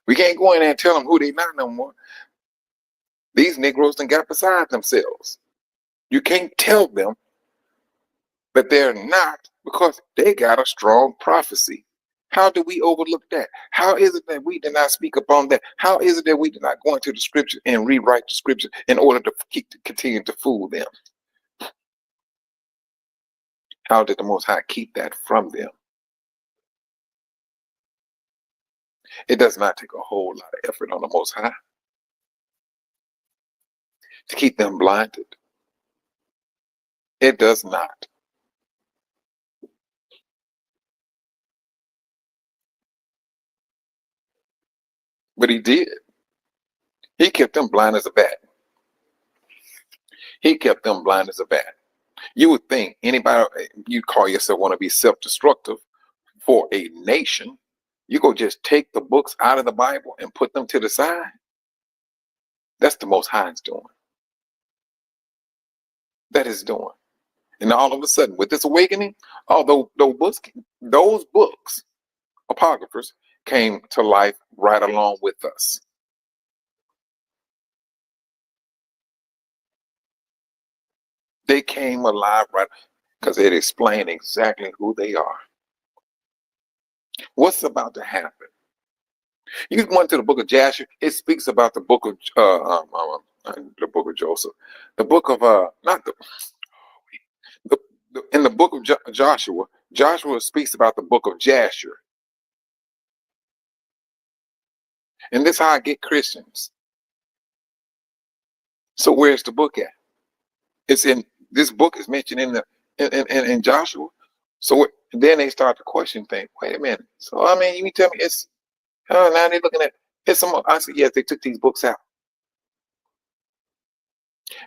We can't go in there and tell them who they not no more. These Negroes done got beside themselves. You can't tell them that they're not because they got a strong prophecy. How do we overlook that? How is it that we did not speak upon that? How is it that we did not go into the scripture and rewrite the scripture in order to continue to fool them? How did the Most High keep that from them? It does not take a whole lot of effort on the Most High to keep them blinded. It does not. But he did. He kept them blind as a bat. He kept them blind as a bat. You would think anybody, you call yourself want to be self-destructive for a nation, you go just take the books out of the Bible and put them to the side. That's the Most High's doing. That is doing. And all of a sudden, with this awakening, although those books, apocryphers, came to life right along with us. They came alive right because it explained exactly who they are. What's about to happen? You go into the book of Jasher. It speaks about the book of the book of Joseph, the book of not the, in the book of Joshua. Joshua speaks about the book of Jasher, and this is how I get Christians. So where's the book at? It's in this book is mentioned in the in Joshua. So then they start to question things. Wait a minute. So I mean, you tell me it's now they're looking at it's some. I said yes, they took these books out.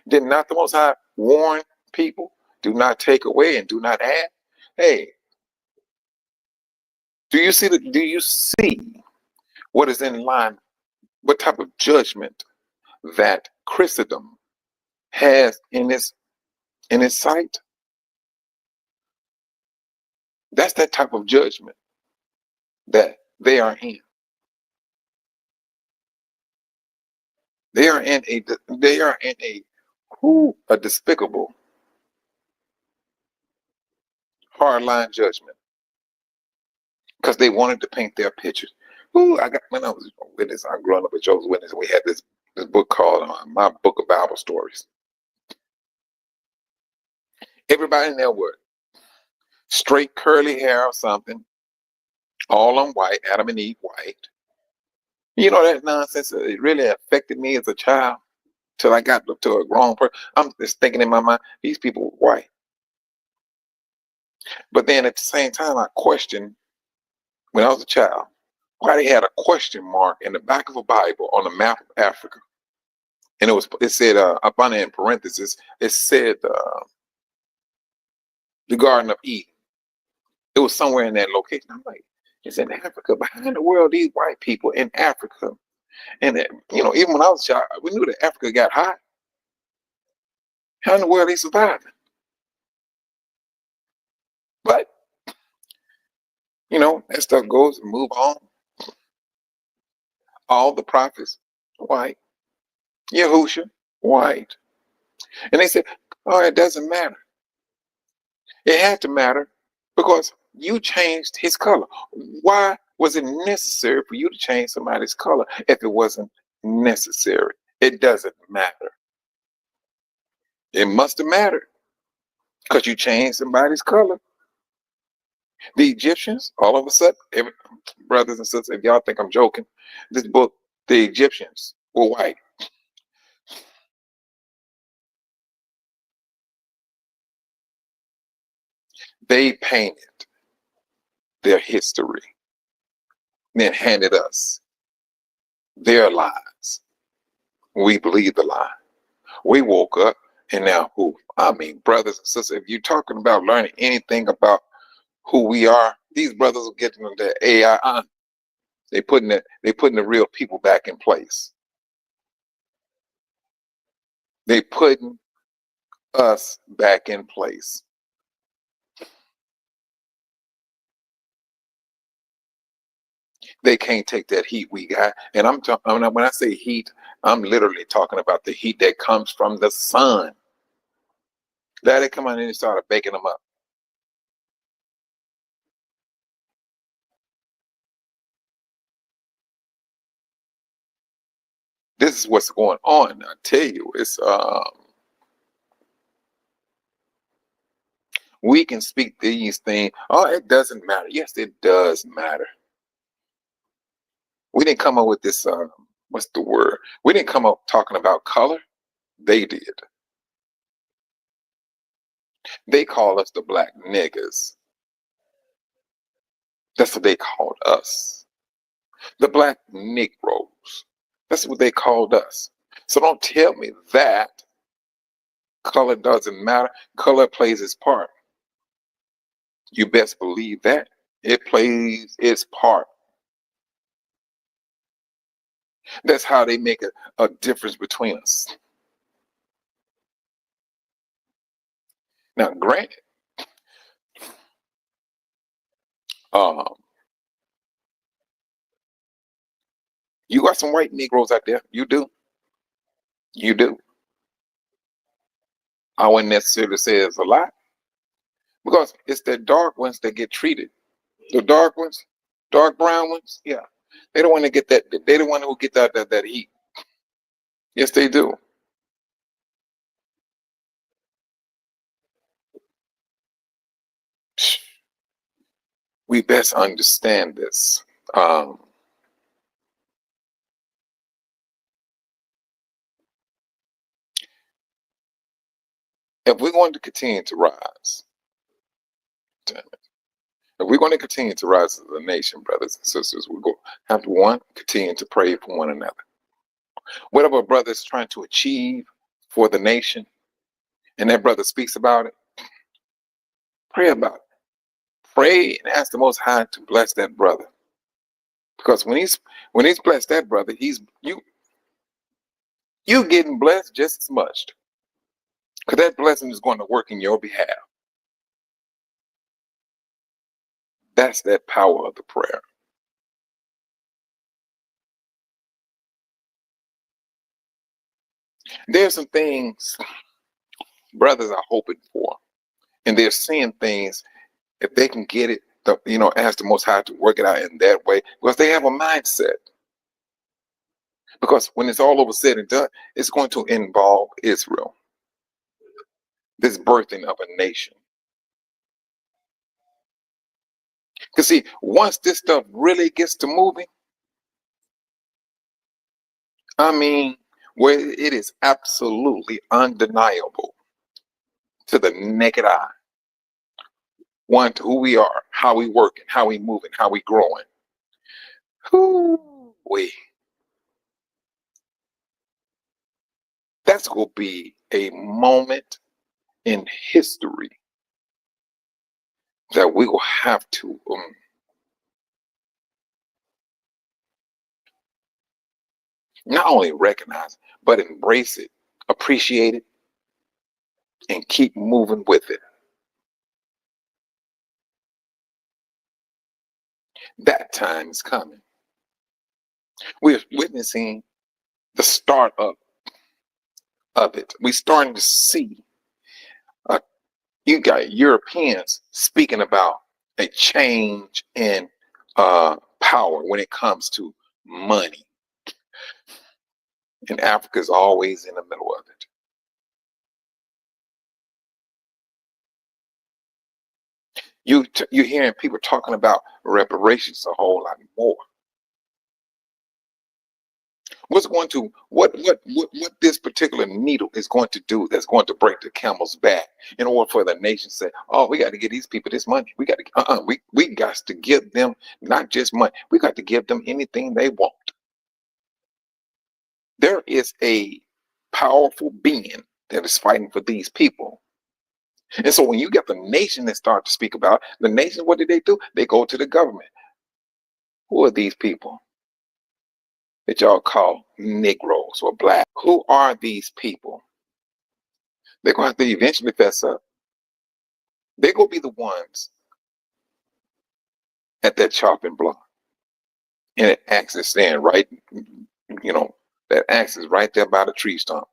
Did not the Most High warn people, do not take away and do not add? Hey, do you see what is in line, what type of judgment that Christendom has in its sight? That's that type of judgment that they are in. They are in a despicable, hardline judgment because they wanted to paint their pictures. Ooh, I got when I was a witness, I grew up with Jehovah's Witness, and we had this book called My Book of Bible Stories. Everybody in there was straight curly hair or something, all on white, Adam and Eve white. You know that nonsense. It really affected me as a child till I got to a grown person. I'm just thinking in my mind, these people were white. But then at the same time, I questioned when I was a child why they had a question mark in the back of a Bible on the map of Africa, and it said up on it in parentheses, it said the Garden of Eden. It was somewhere in that location. I'm like, it's in Africa. But how in the world these white people in Africa? And even when I was a child, we knew that Africa got hot. How in the world they surviving? But that stuff goes and move on. All the prophets, white. Yahusha, white. And they said, oh, it doesn't matter. It had to matter because you changed his color. Why was it necessary for you to change somebody's color if it wasn't necessary? It doesn't matter. It must have mattered because you changed somebody's color. The Egyptians, all of a sudden, brothers and sisters, if y'all think I'm joking, this book, the Egyptians were white. They painted their history, then handed us their lies. We believed the lie. We woke up, and now who? I mean, brothers and sisters, if you're talking about learning anything about who we are, these brothers are getting into AI. They putting the real people back in place. They putting us back in place. They can't take that heat we got. And when I say heat, I'm literally talking about the heat that comes from the sun. Let it come on in and started baking them up. This is what's going on. I tell you, it's we can speak these things. Oh, it doesn't matter. Yes, it does matter. We didn't come up with this. What's the word? We didn't come up talking about color. They did. They call us the black niggas. That's what they called us. The black Negroes. That's what they called us. So don't tell me that color doesn't matter. Color plays its part. You best believe that. It plays its part. That's how they make a difference between us. Now, granted, um, you got some white Negroes out there. You do. You do. I wouldn't necessarily say it's a lot because it's the dark ones that get treated. The dark ones, dark brown ones, yeah. They don't want to get that. They don't want to get that heat. Yes, they do. We best understand this. Um, if we're going to continue to rise, damn it, if we're going to continue to rise as a nation, brothers and sisters, we're going to have to, one, continue to pray for one another. Whatever a brother is trying to achieve for the nation, and that brother speaks about it, pray about it. Pray and ask the Most High to bless that brother. Because when he's blessed that brother, you getting blessed just as much. Because that blessing is going to work in your behalf. That's that power of the prayer. There's some things brothers are hoping for, and they're seeing things if they can get it. Ask the Most High to work it out in that way, because they have a mindset. Because when it's all over said and done, it's going to involve Israel, this birthing of a nation. Because see, once this stuff really gets to moving, I mean, where it is absolutely undeniable to the naked eye. One, to who we are, how we working, how we moving, how we growing. Whoo-wee. That's going to be a moment in history that we will have to not only recognize, but embrace it, appreciate it, and keep moving with it. That time is coming. We're witnessing the start of it. We're starting to see, you got Europeans speaking about a change in power when it comes to money. And Africa's always in the middle of it. You're hearing people talking about reparations a whole lot more. What this particular needle is going to do that's going to break the camel's back in order for the nation to say, oh, we got to give these people this money. We got to we got to give them not just money, we got to give them anything they want. There is a powerful being that is fighting for these people. And so when you get the nation that start to speak about the nation, what do? They go to the government. Who are these people that y'all call Negroes or black? Who are these people? They're going to have to eventually fess up. They're going to be the ones at that chopping block. And that axe is standing right, that axe is right there by the tree stump.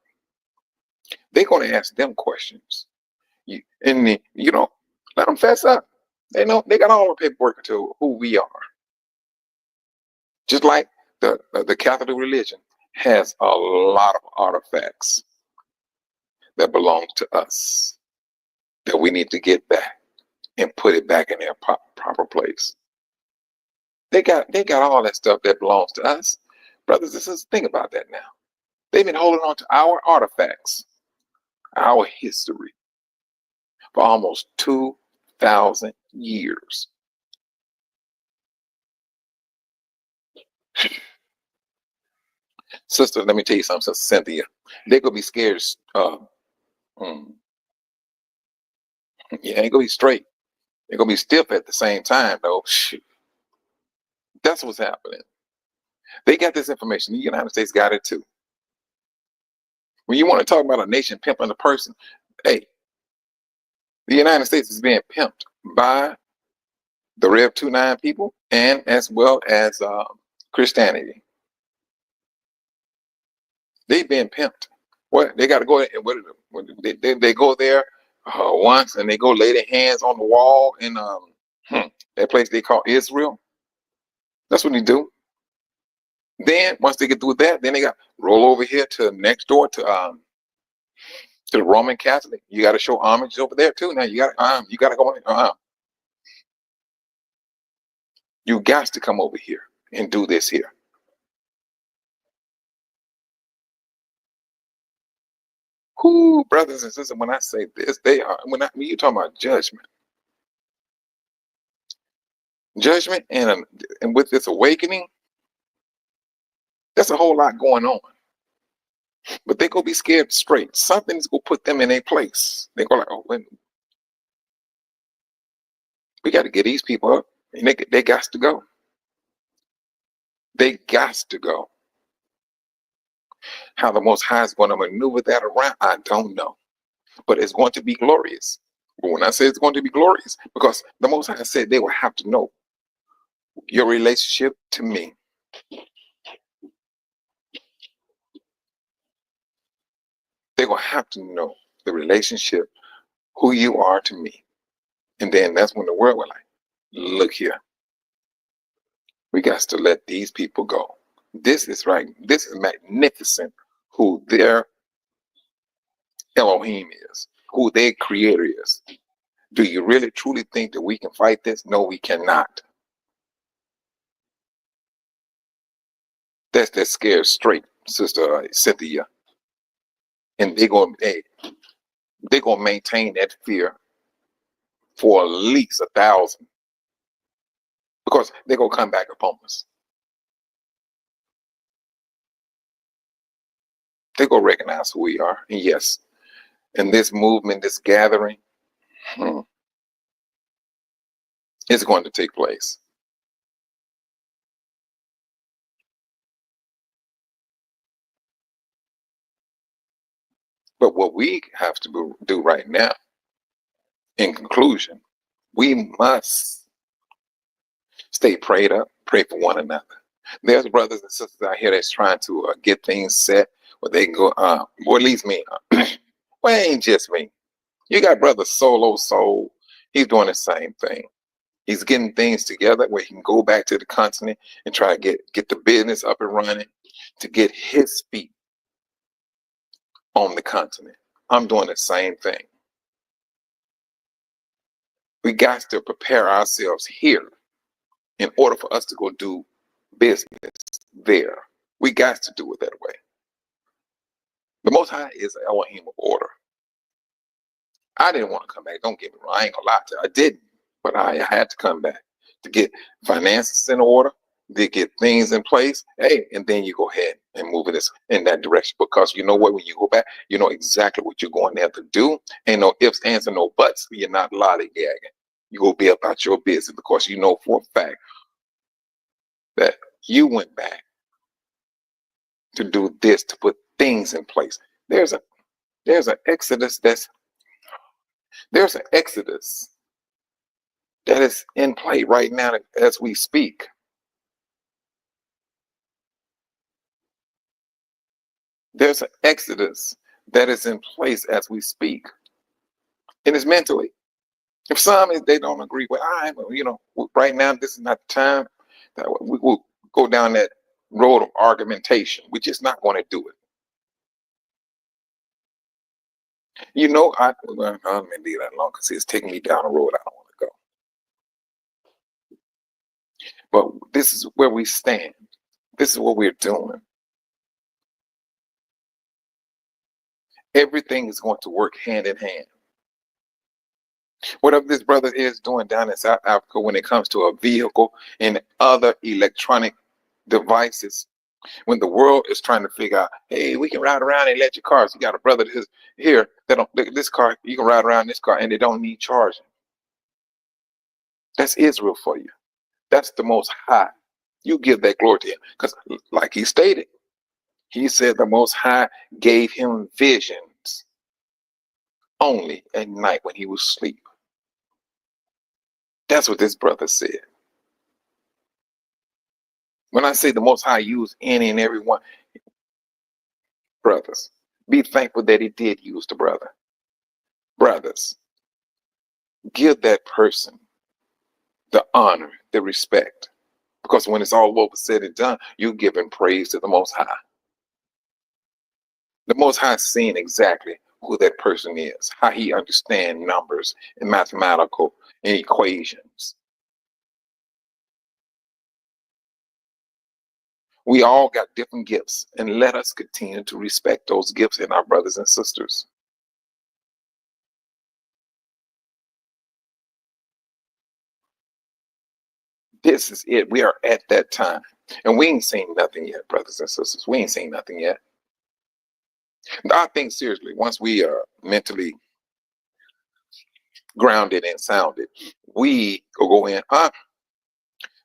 They're going to ask them questions. Let them fess up. They know they got all the paperwork to who we are. Just like the Catholic religion has a lot of artifacts that belong to us that we need to get back and put it back in their proper place. They got all that stuff that belongs to us. Brothers and sisters, think about that now. They've been holding on to our artifacts, our history, for almost 2,000 years. Sister, let me tell you something, Sister Cynthia. They're going to be scared. Ain't going to be straight. They're going to be stiff at the same time, though. Shoot. That's what's happening. They got this information. The United States got it too. When you want to talk about a nation pimping a person, hey, The United States is being pimped by the Rev 29 people and as well as Christianity. They've been pimped. What they got to go and they go there once and they go lay their hands on the wall in that place they call Israel. That's what they do. Then once they get through that, then they got roll over here to next door to the Roman Catholic. You got to show homage over there too. Now you got to go on. You got to come over here and do this here. Whoo, brothers and sisters, when I say this, they are when you talking about judgment, and with this awakening, there's a whole lot going on. But they gonna be scared straight. Something's gonna put them in a place. They go like, oh, we got to get these people up, and they got to go. They got to go. How the Most High is going to maneuver that around, I don't know. But it's going to be glorious. But when I say it's going to be glorious, because the Most High said they will have to know your relationship to me. They're going to have to know the relationship, who you are to me. And then that's when the world will like, look here. We got to let these people go. This is right. This is magnificent who their Elohim is, who their creator is. Do you really truly think that we can fight this? No, we cannot. That's that scared straight, Sister Cynthia. And they're gonna maintain that fear for at least 1,000. Because they're gonna come back upon us. They're gonna recognize who we are. And yes, in this movement, this gathering, it's going to take place. But what we have to do right now, in conclusion, we must stay prayed up, pray for one another. There's brothers and sisters out here that's trying to get things set where they can go, well, at least me. Well, it ain't just me. You got Brother Solo Soul. He's doing the same thing. He's getting things together where he can go back to the continent and try to get the business up and running to get his feet on the continent. I'm doing the same thing. We got to prepare ourselves here in order for us to go do business there. We got to do it that way. The Most High is an Elohim of order. I didn't want to come back. Don't get me wrong. I ain't gonna lie to you. I didn't, but I had to come back to get finances in order, to get things in place. Hey, and then you go ahead and move in that direction, because you know what? When you go back, you know exactly what you're going there to do. Ain't no ifs, ands, and no buts. You're not lollygagging. You go be about your business because you know for a fact that you went back to do this, to put things in place. There's an exodus there's an exodus that is in play right now as we speak. There's an exodus that is in place as we speak. And it's mentally. If some they don't agree with, right now this is not the time that we will go down that road of argumentation. We're just not going to do it. I'm going to leave that alone because it's taking me down a road I don't want to go. But this is where we stand. This is what we're doing. Everything is going to work hand in hand. Whatever this brother is doing down in South Africa when it comes to a vehicle and other electronic devices, when the world is trying to figure out, hey, we can ride around in electric cars. You got a brother here this car, you can ride around this car and they don't need charging. That's Israel for you. That's the Most High. You give that glory to him. Because like he stated, he said the Most High gave him visions. only at night when he was asleep. That's what this brother said. When I say the Most High used any and every one, brothers, be thankful that he did use the brother. Brothers, give that person the honor, the respect. Because when it's all over said and done, you're giving praise to the Most High. The Most High is seeing exactly who that person is, how he understands numbers and mathematical and equations. We all got different gifts, and let us continue to respect those gifts in our brothers and sisters. This is it. We are at that time. And we ain't seen nothing yet, brothers and sisters. We ain't seen nothing yet. I think seriously, once we are mentally grounded and sounded, we will go in.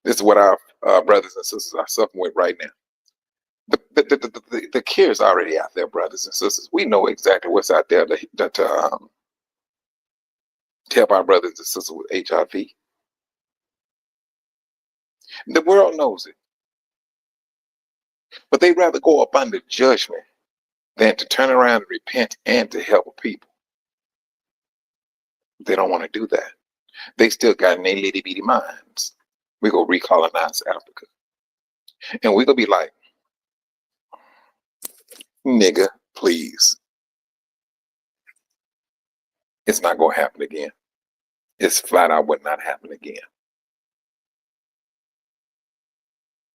This is what our brothers and sisters are suffering with right now. The cure is already out there, brothers and sisters. We know exactly what's out there to help our brothers and sisters with HIV. The world knows it. But they'd rather go up under judgment than to turn around and repent and to help people. They don't want to do that. They still got in their little bitty minds. We go recolonize Africa. And we gonna be like, nigga, please. It's not gonna happen again. It's flat out would not happen again.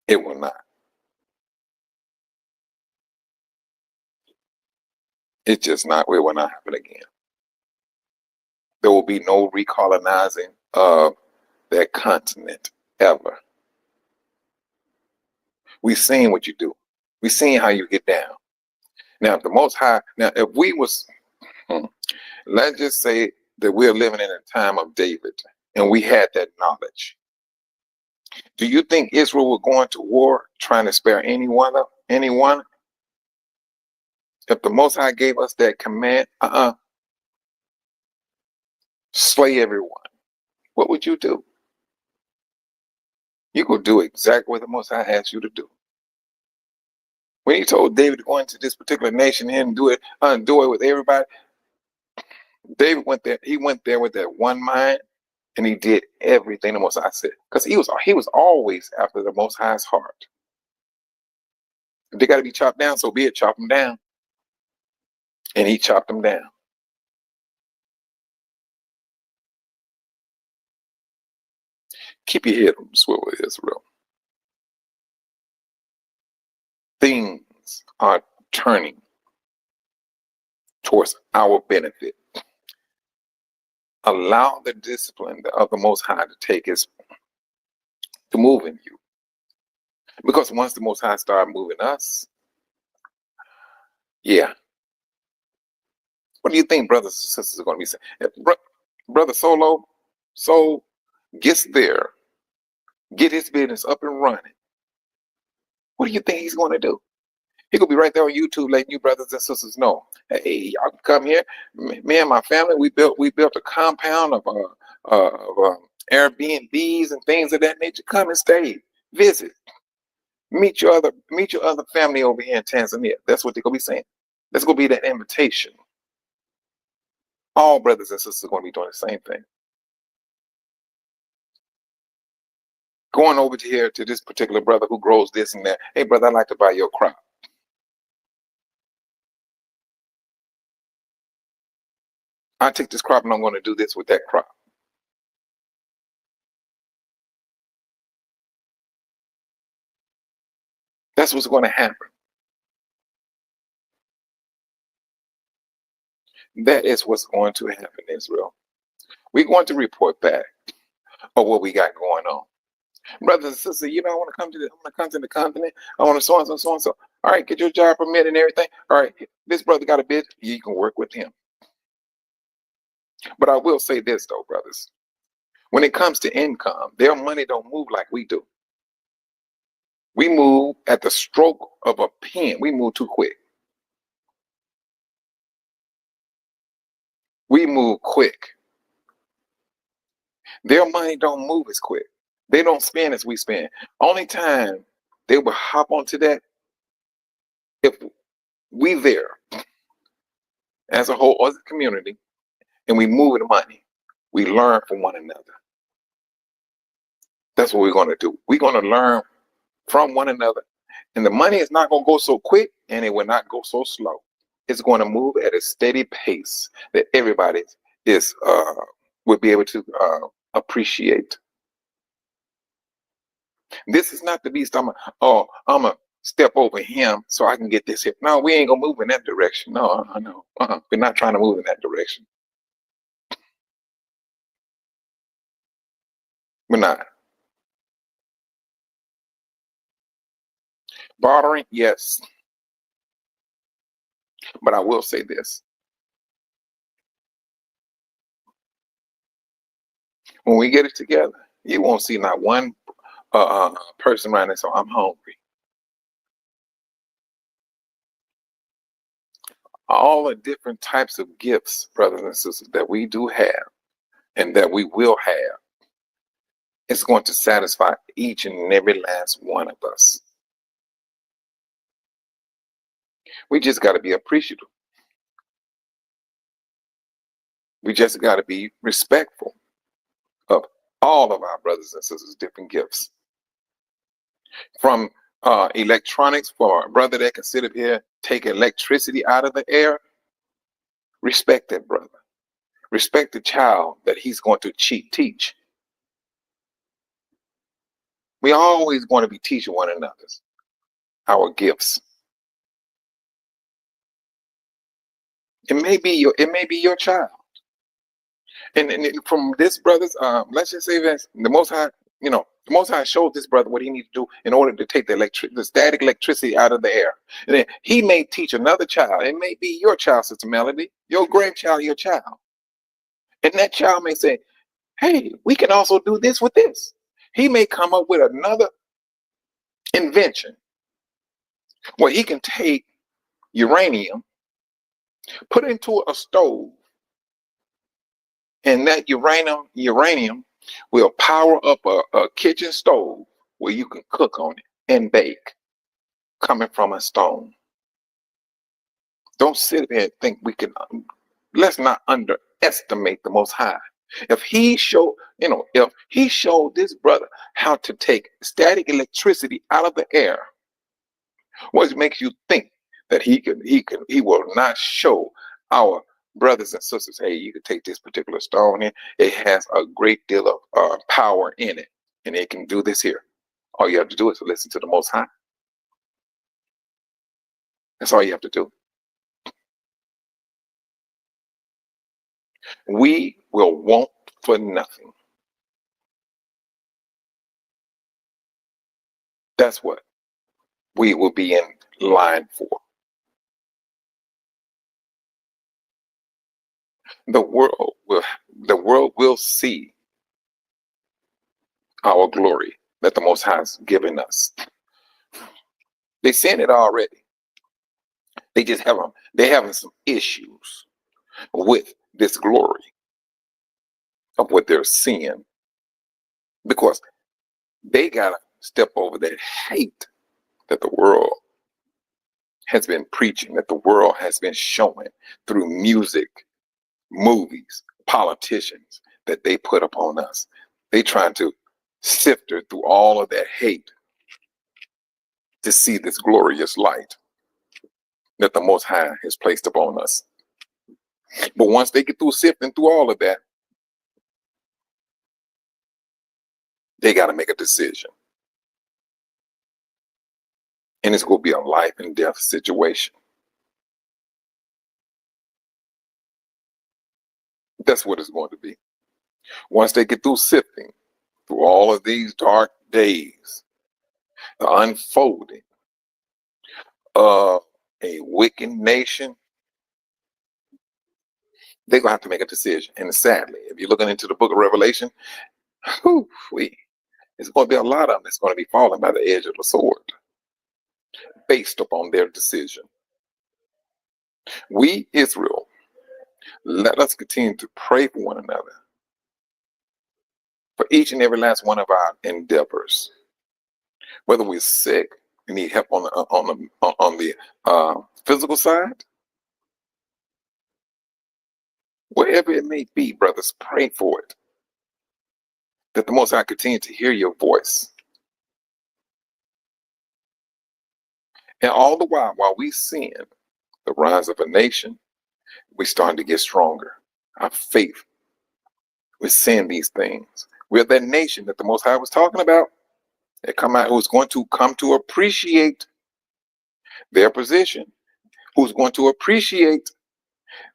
It will not. It's just not, it will not happen again. There will be no recolonizing of that continent ever. We've seen what you do. We've seen how you get down. Now, if the Most High, now if we was, let's just say that we're living in a time of David and we had that knowledge. Do you think Israel would go into war trying to spare anyone? If the Most High gave us that command, slay everyone, what would you do? You could do exactly what the Most High asked you to do. When he told David to go into this particular nation and do it with everybody, David went there. He went there with that one mind, and he did everything the Most High said. Because he was always after the Most High's heart. If they got to be chopped down, so be it. Chop them down, and he chopped them down. Keep your head on the swivel, Israel. Things are turning towards our benefit. Allow the discipline of the Most High to move in you. Because once the Most High start moving us, yeah. What do you think brothers and sisters are going to be saying? If Brother Soul gets there, get his business up and running, what do you think he's going to do? He could be right there on YouTube letting you brothers and sisters know, hey, y'all can come here. Me and my family, we built a compound of Airbnbs and things of that nature. Come and stay, visit, meet your other family over here in Tanzania. That's what they're gonna be saying. That's gonna be that invitation. All brothers and sisters are gonna be doing the same thing. Going over to here to this particular brother who grows this and that. Hey, brother, I'd like to buy your crop. I take this crop and I'm going to do this with that crop. That's what's going to happen. That is what's going to happen, Israel. We're going to report back on what we got going on. Brothers and sisters, I want to come to the continent. I want to so and so, so and so. All right, get your job permit and everything. All right, this brother got a bid. You can work with him. But I will say this though, brothers. When it comes to income, their money don't move like we do. We move at the stroke of a pen. We move too quick. We move quick. Their money don't move as quick. They don't spend as we spend. Only time they will hop onto that if we there as a whole, as a community, and we move the money. We learn from one another. That's what we're going to do. We're going to learn from one another. And the money is not going to go so quick, and it will not go so slow. It's going to move at a steady pace that everybody is will be able to appreciate. This is not the beast. I'm a step over him so I can get this here. No, we ain't gonna move in that direction. No, I know. We're not trying to move in that direction. We're not. Bartering, yes. But I will say this. When we get it together, you won't see not one person around and say, I'm hungry. All the different types of gifts, brothers and sisters, that we do have and that we will have, it's going to satisfy each and every last one of us. We just got to be appreciative. We just got to be respectful of all of our brothers and sisters' different gifts. From electronics, for a brother that can sit up here, take electricity out of the air, respect that brother. Respect the child that he's going to teach. We always want to be teaching one another our gifts. It may be your child. And from this brother's, let's just say that the Most High, the Most High showed this brother what he needs to do in order to take the static electricity out of the air. And then he may teach another child. It may be your child, Sister Melody, your grandchild, your child. And that child may say, hey, we can also do this with this. He may come up with another invention where he can take uranium, put it into a stove, and that uranium will power up a kitchen stove where you can cook on it and bake, coming from a stone. Don't sit there and think we can. Let's not underestimate the Most High. If he showed this brother how to take static electricity out of the air, what makes you think that he will not show our brothers and sisters, hey, you can take this particular stone in, it has a great deal of power in it, and it can do this here. All you have to do is to listen to the Most High. That's all you have to do. We will want for nothing. That's what we will be in line for. The world will see our glory that the Most High has given us. They've seen it already. They just having some issues with this glory of what they're seeing, because they gotta step over that hate that the world has been preaching, that the world has been showing through music, movies, politicians that they put upon us. They trying to sift through all of that hate to see this glorious light that the Most High has placed upon us. But once they get through sifting through all of that, they got to make a decision. And it's going to be a life and death situation. That's what it's going to be. Once they get through sifting through all of these dark days, the unfolding of a wicked nation, they're going to have to make a decision. And sadly, if you're looking into the book of Revelation, it's going to be a lot of them that's going to be falling by the edge of the sword based upon their decision. We, Israel, Let us continue to pray for one another, for each and every last one of our endeavors. Whether we're sick, we need help on the physical side, wherever it may be, brothers, pray for it. That the Most High continue to hear your voice. And all the while we seeing the rise of a nation, we're starting to get stronger. Our faith, we're seeing these things. We're that nation that the Most High was talking about. That come out, who's going to come to appreciate their position, who's going to appreciate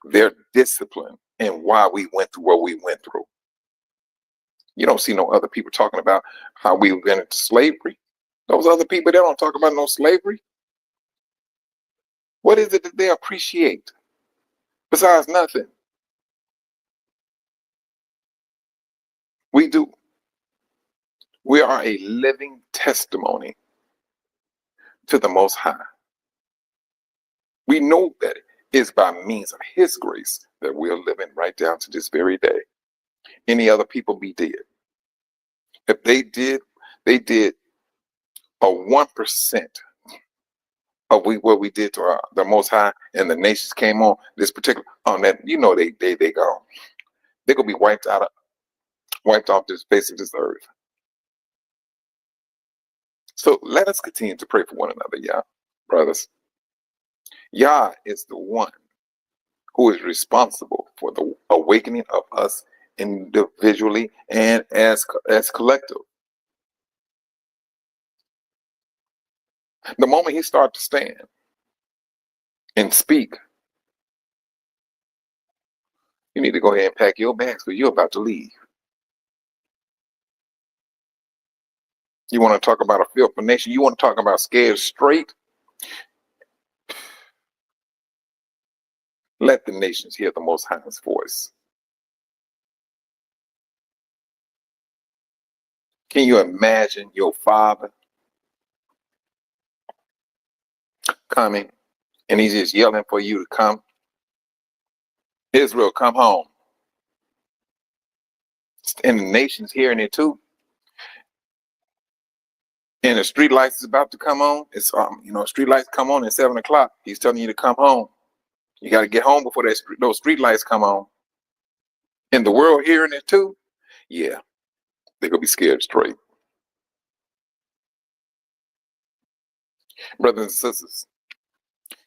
their discipline and why we went through what we went through. You don't see no other people talking about how we went into slavery. Those other people, they don't talk about no slavery. What is it that they appreciate? Besides nothing. We do. We are a living testimony to the Most High. We know that it's by means of His grace that we're living right down to this very day. Any other people be dead. If they did a 1% of what we did to the Most High, and the nations came on this particular on that. You know they go. They're gonna be wiped off this face of this earth. So let us continue to pray for one another, Yah, brothers. Yah is the one who is responsible for the awakening of us individually and as collective. The moment He starts to stand and speak, you need to go ahead and pack your bags because you're about to leave. You want to talk about a fearful nation? You want to talk about scared straight? Let the nations hear the Most High's voice. Can you imagine your father coming and he's just yelling for you to come? Israel, come home. And the nation's hearing it too. And the street lights is about to come on. It's street lights come on at 7 o'clock. He's telling you to come home. You got to get home before those street lights come on. And the world hearing it too. Yeah, they're gonna be scared straight. Brothers and sisters,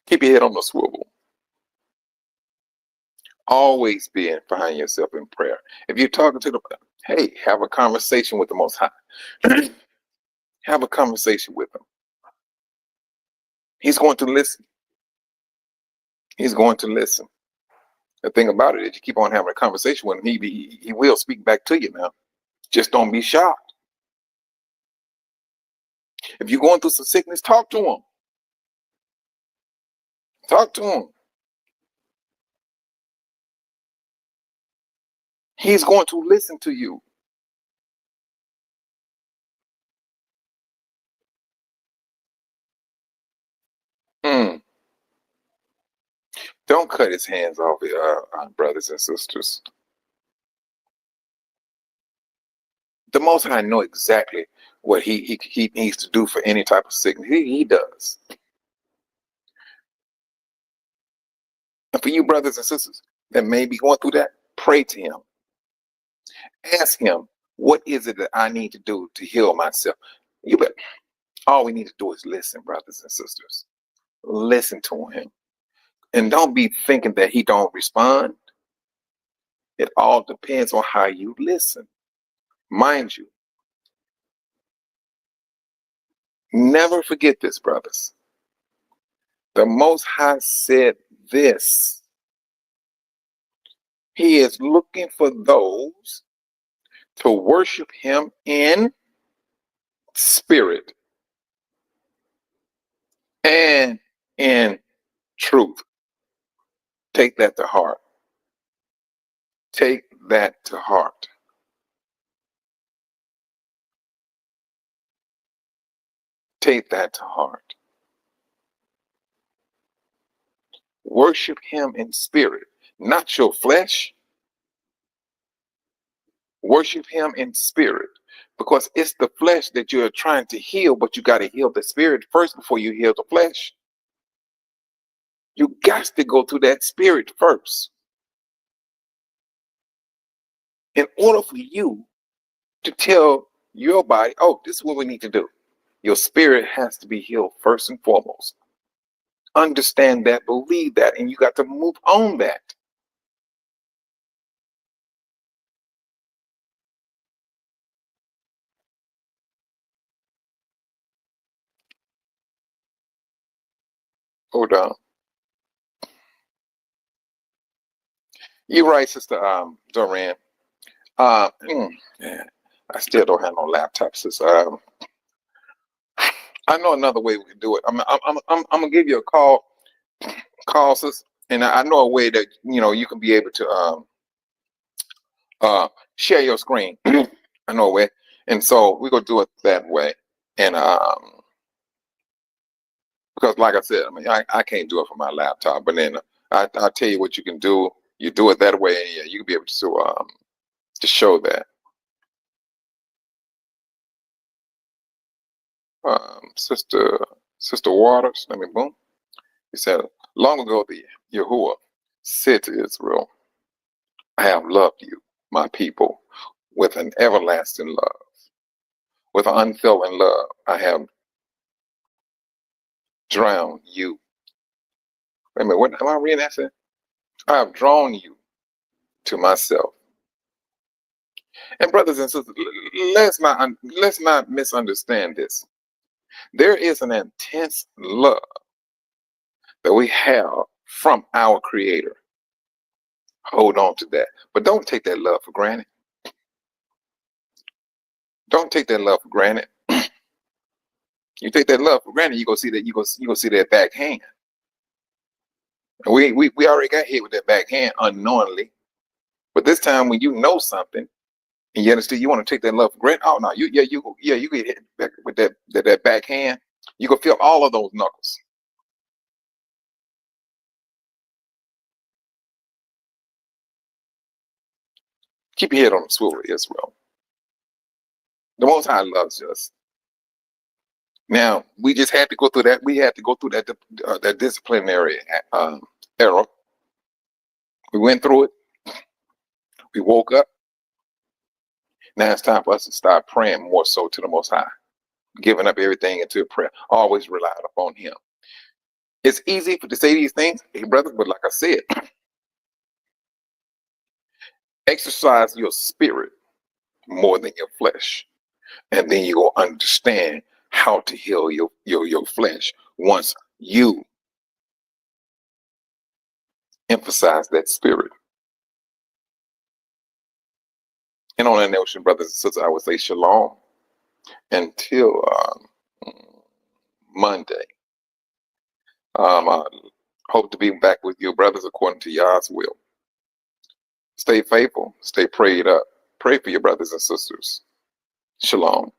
keep your head on the swivel. Always find yourself in prayer. If you're talking to hey, have a conversation with the Most High. Have a conversation with Him. He's going to listen. He's going to listen. The thing about it is, you keep on having a conversation with Him, He will speak back to you now. Just don't be shocked. If you're going through some sickness, talk to Him. Talk to Him. He's going to listen to you. Don't cut His hands off, brothers and sisters. The Most High know exactly what he needs to do for any type of sickness. He does. And for you brothers and sisters that may be going through that, pray to Him. Ask Him, what is it that I need to do to heal myself? All we need to do is listen, brothers and sisters. Listen to Him. And don't be thinking that He don't respond. It all depends on how you listen. Mind you, never forget this, brothers. The Most High said this. He is looking for those to worship Him in spirit and in truth. Take that to heart. Take that to heart. Take that to heart. Worship Him in spirit. not your flesh. Worship him in spirit, because it's the flesh that you're trying to heal, but you got to heal the spirit first before you heal the flesh. You got to go through that spirit first in order for you to tell your body, oh, this is what we need to do. Your spirit has to be healed first and foremost. Understand that, believe that, and you got to move on that. Hold on. You're right, Sister Doran. Yeah, I still don't have no laptop, sis. I know another way we can do it. I'm gonna give you a call, sis, and I know a way that you can be able to share your screen. I know a way, and so we're gonna do it that way. And because, like I said, I mean, I can't do it from my laptop, but then I'll tell you what you can do. You do it that way, and yeah, you can be able to show that. Sister Waters, let me boom. He said, long ago the Yahuwah said to Israel, I have loved you, my people, with an everlasting love. With an unfailing love, I have drowned you. Wait a minute, what am I reading that? Saying? I have drawn you to myself. And brothers and sisters, let's not misunderstand this. There is an intense love that we have from our Creator. Hold on to that. But don't take that love for granted. Don't take that love for granted. You take that love for granted, you go see that backhand. And we already got hit with that backhand unknowingly. But this time when you know something and you understand you want to take that love for granted, oh no, you get hit back with that backhand. You can feel all of those knuckles. Keep your head on the swivel, Israel. The Most High loves us. Now we just had to go through that. We had to go through that disciplinary era. We went through it. We woke up. Now it's time for us to start praying more so to the Most High, giving up everything into prayer. Always rely upon Him. It's easy to say these things, hey brother, but like I said, exercise your spirit more than your flesh, and then you will understand how to heal your flesh once you emphasize that spirit. And on that notion, brothers and sisters, I would say shalom until Monday. I hope to be back with you, brothers, according to Yah's will. Stay faithful, stay prayed up. Pray for your brothers and sisters. Shalom.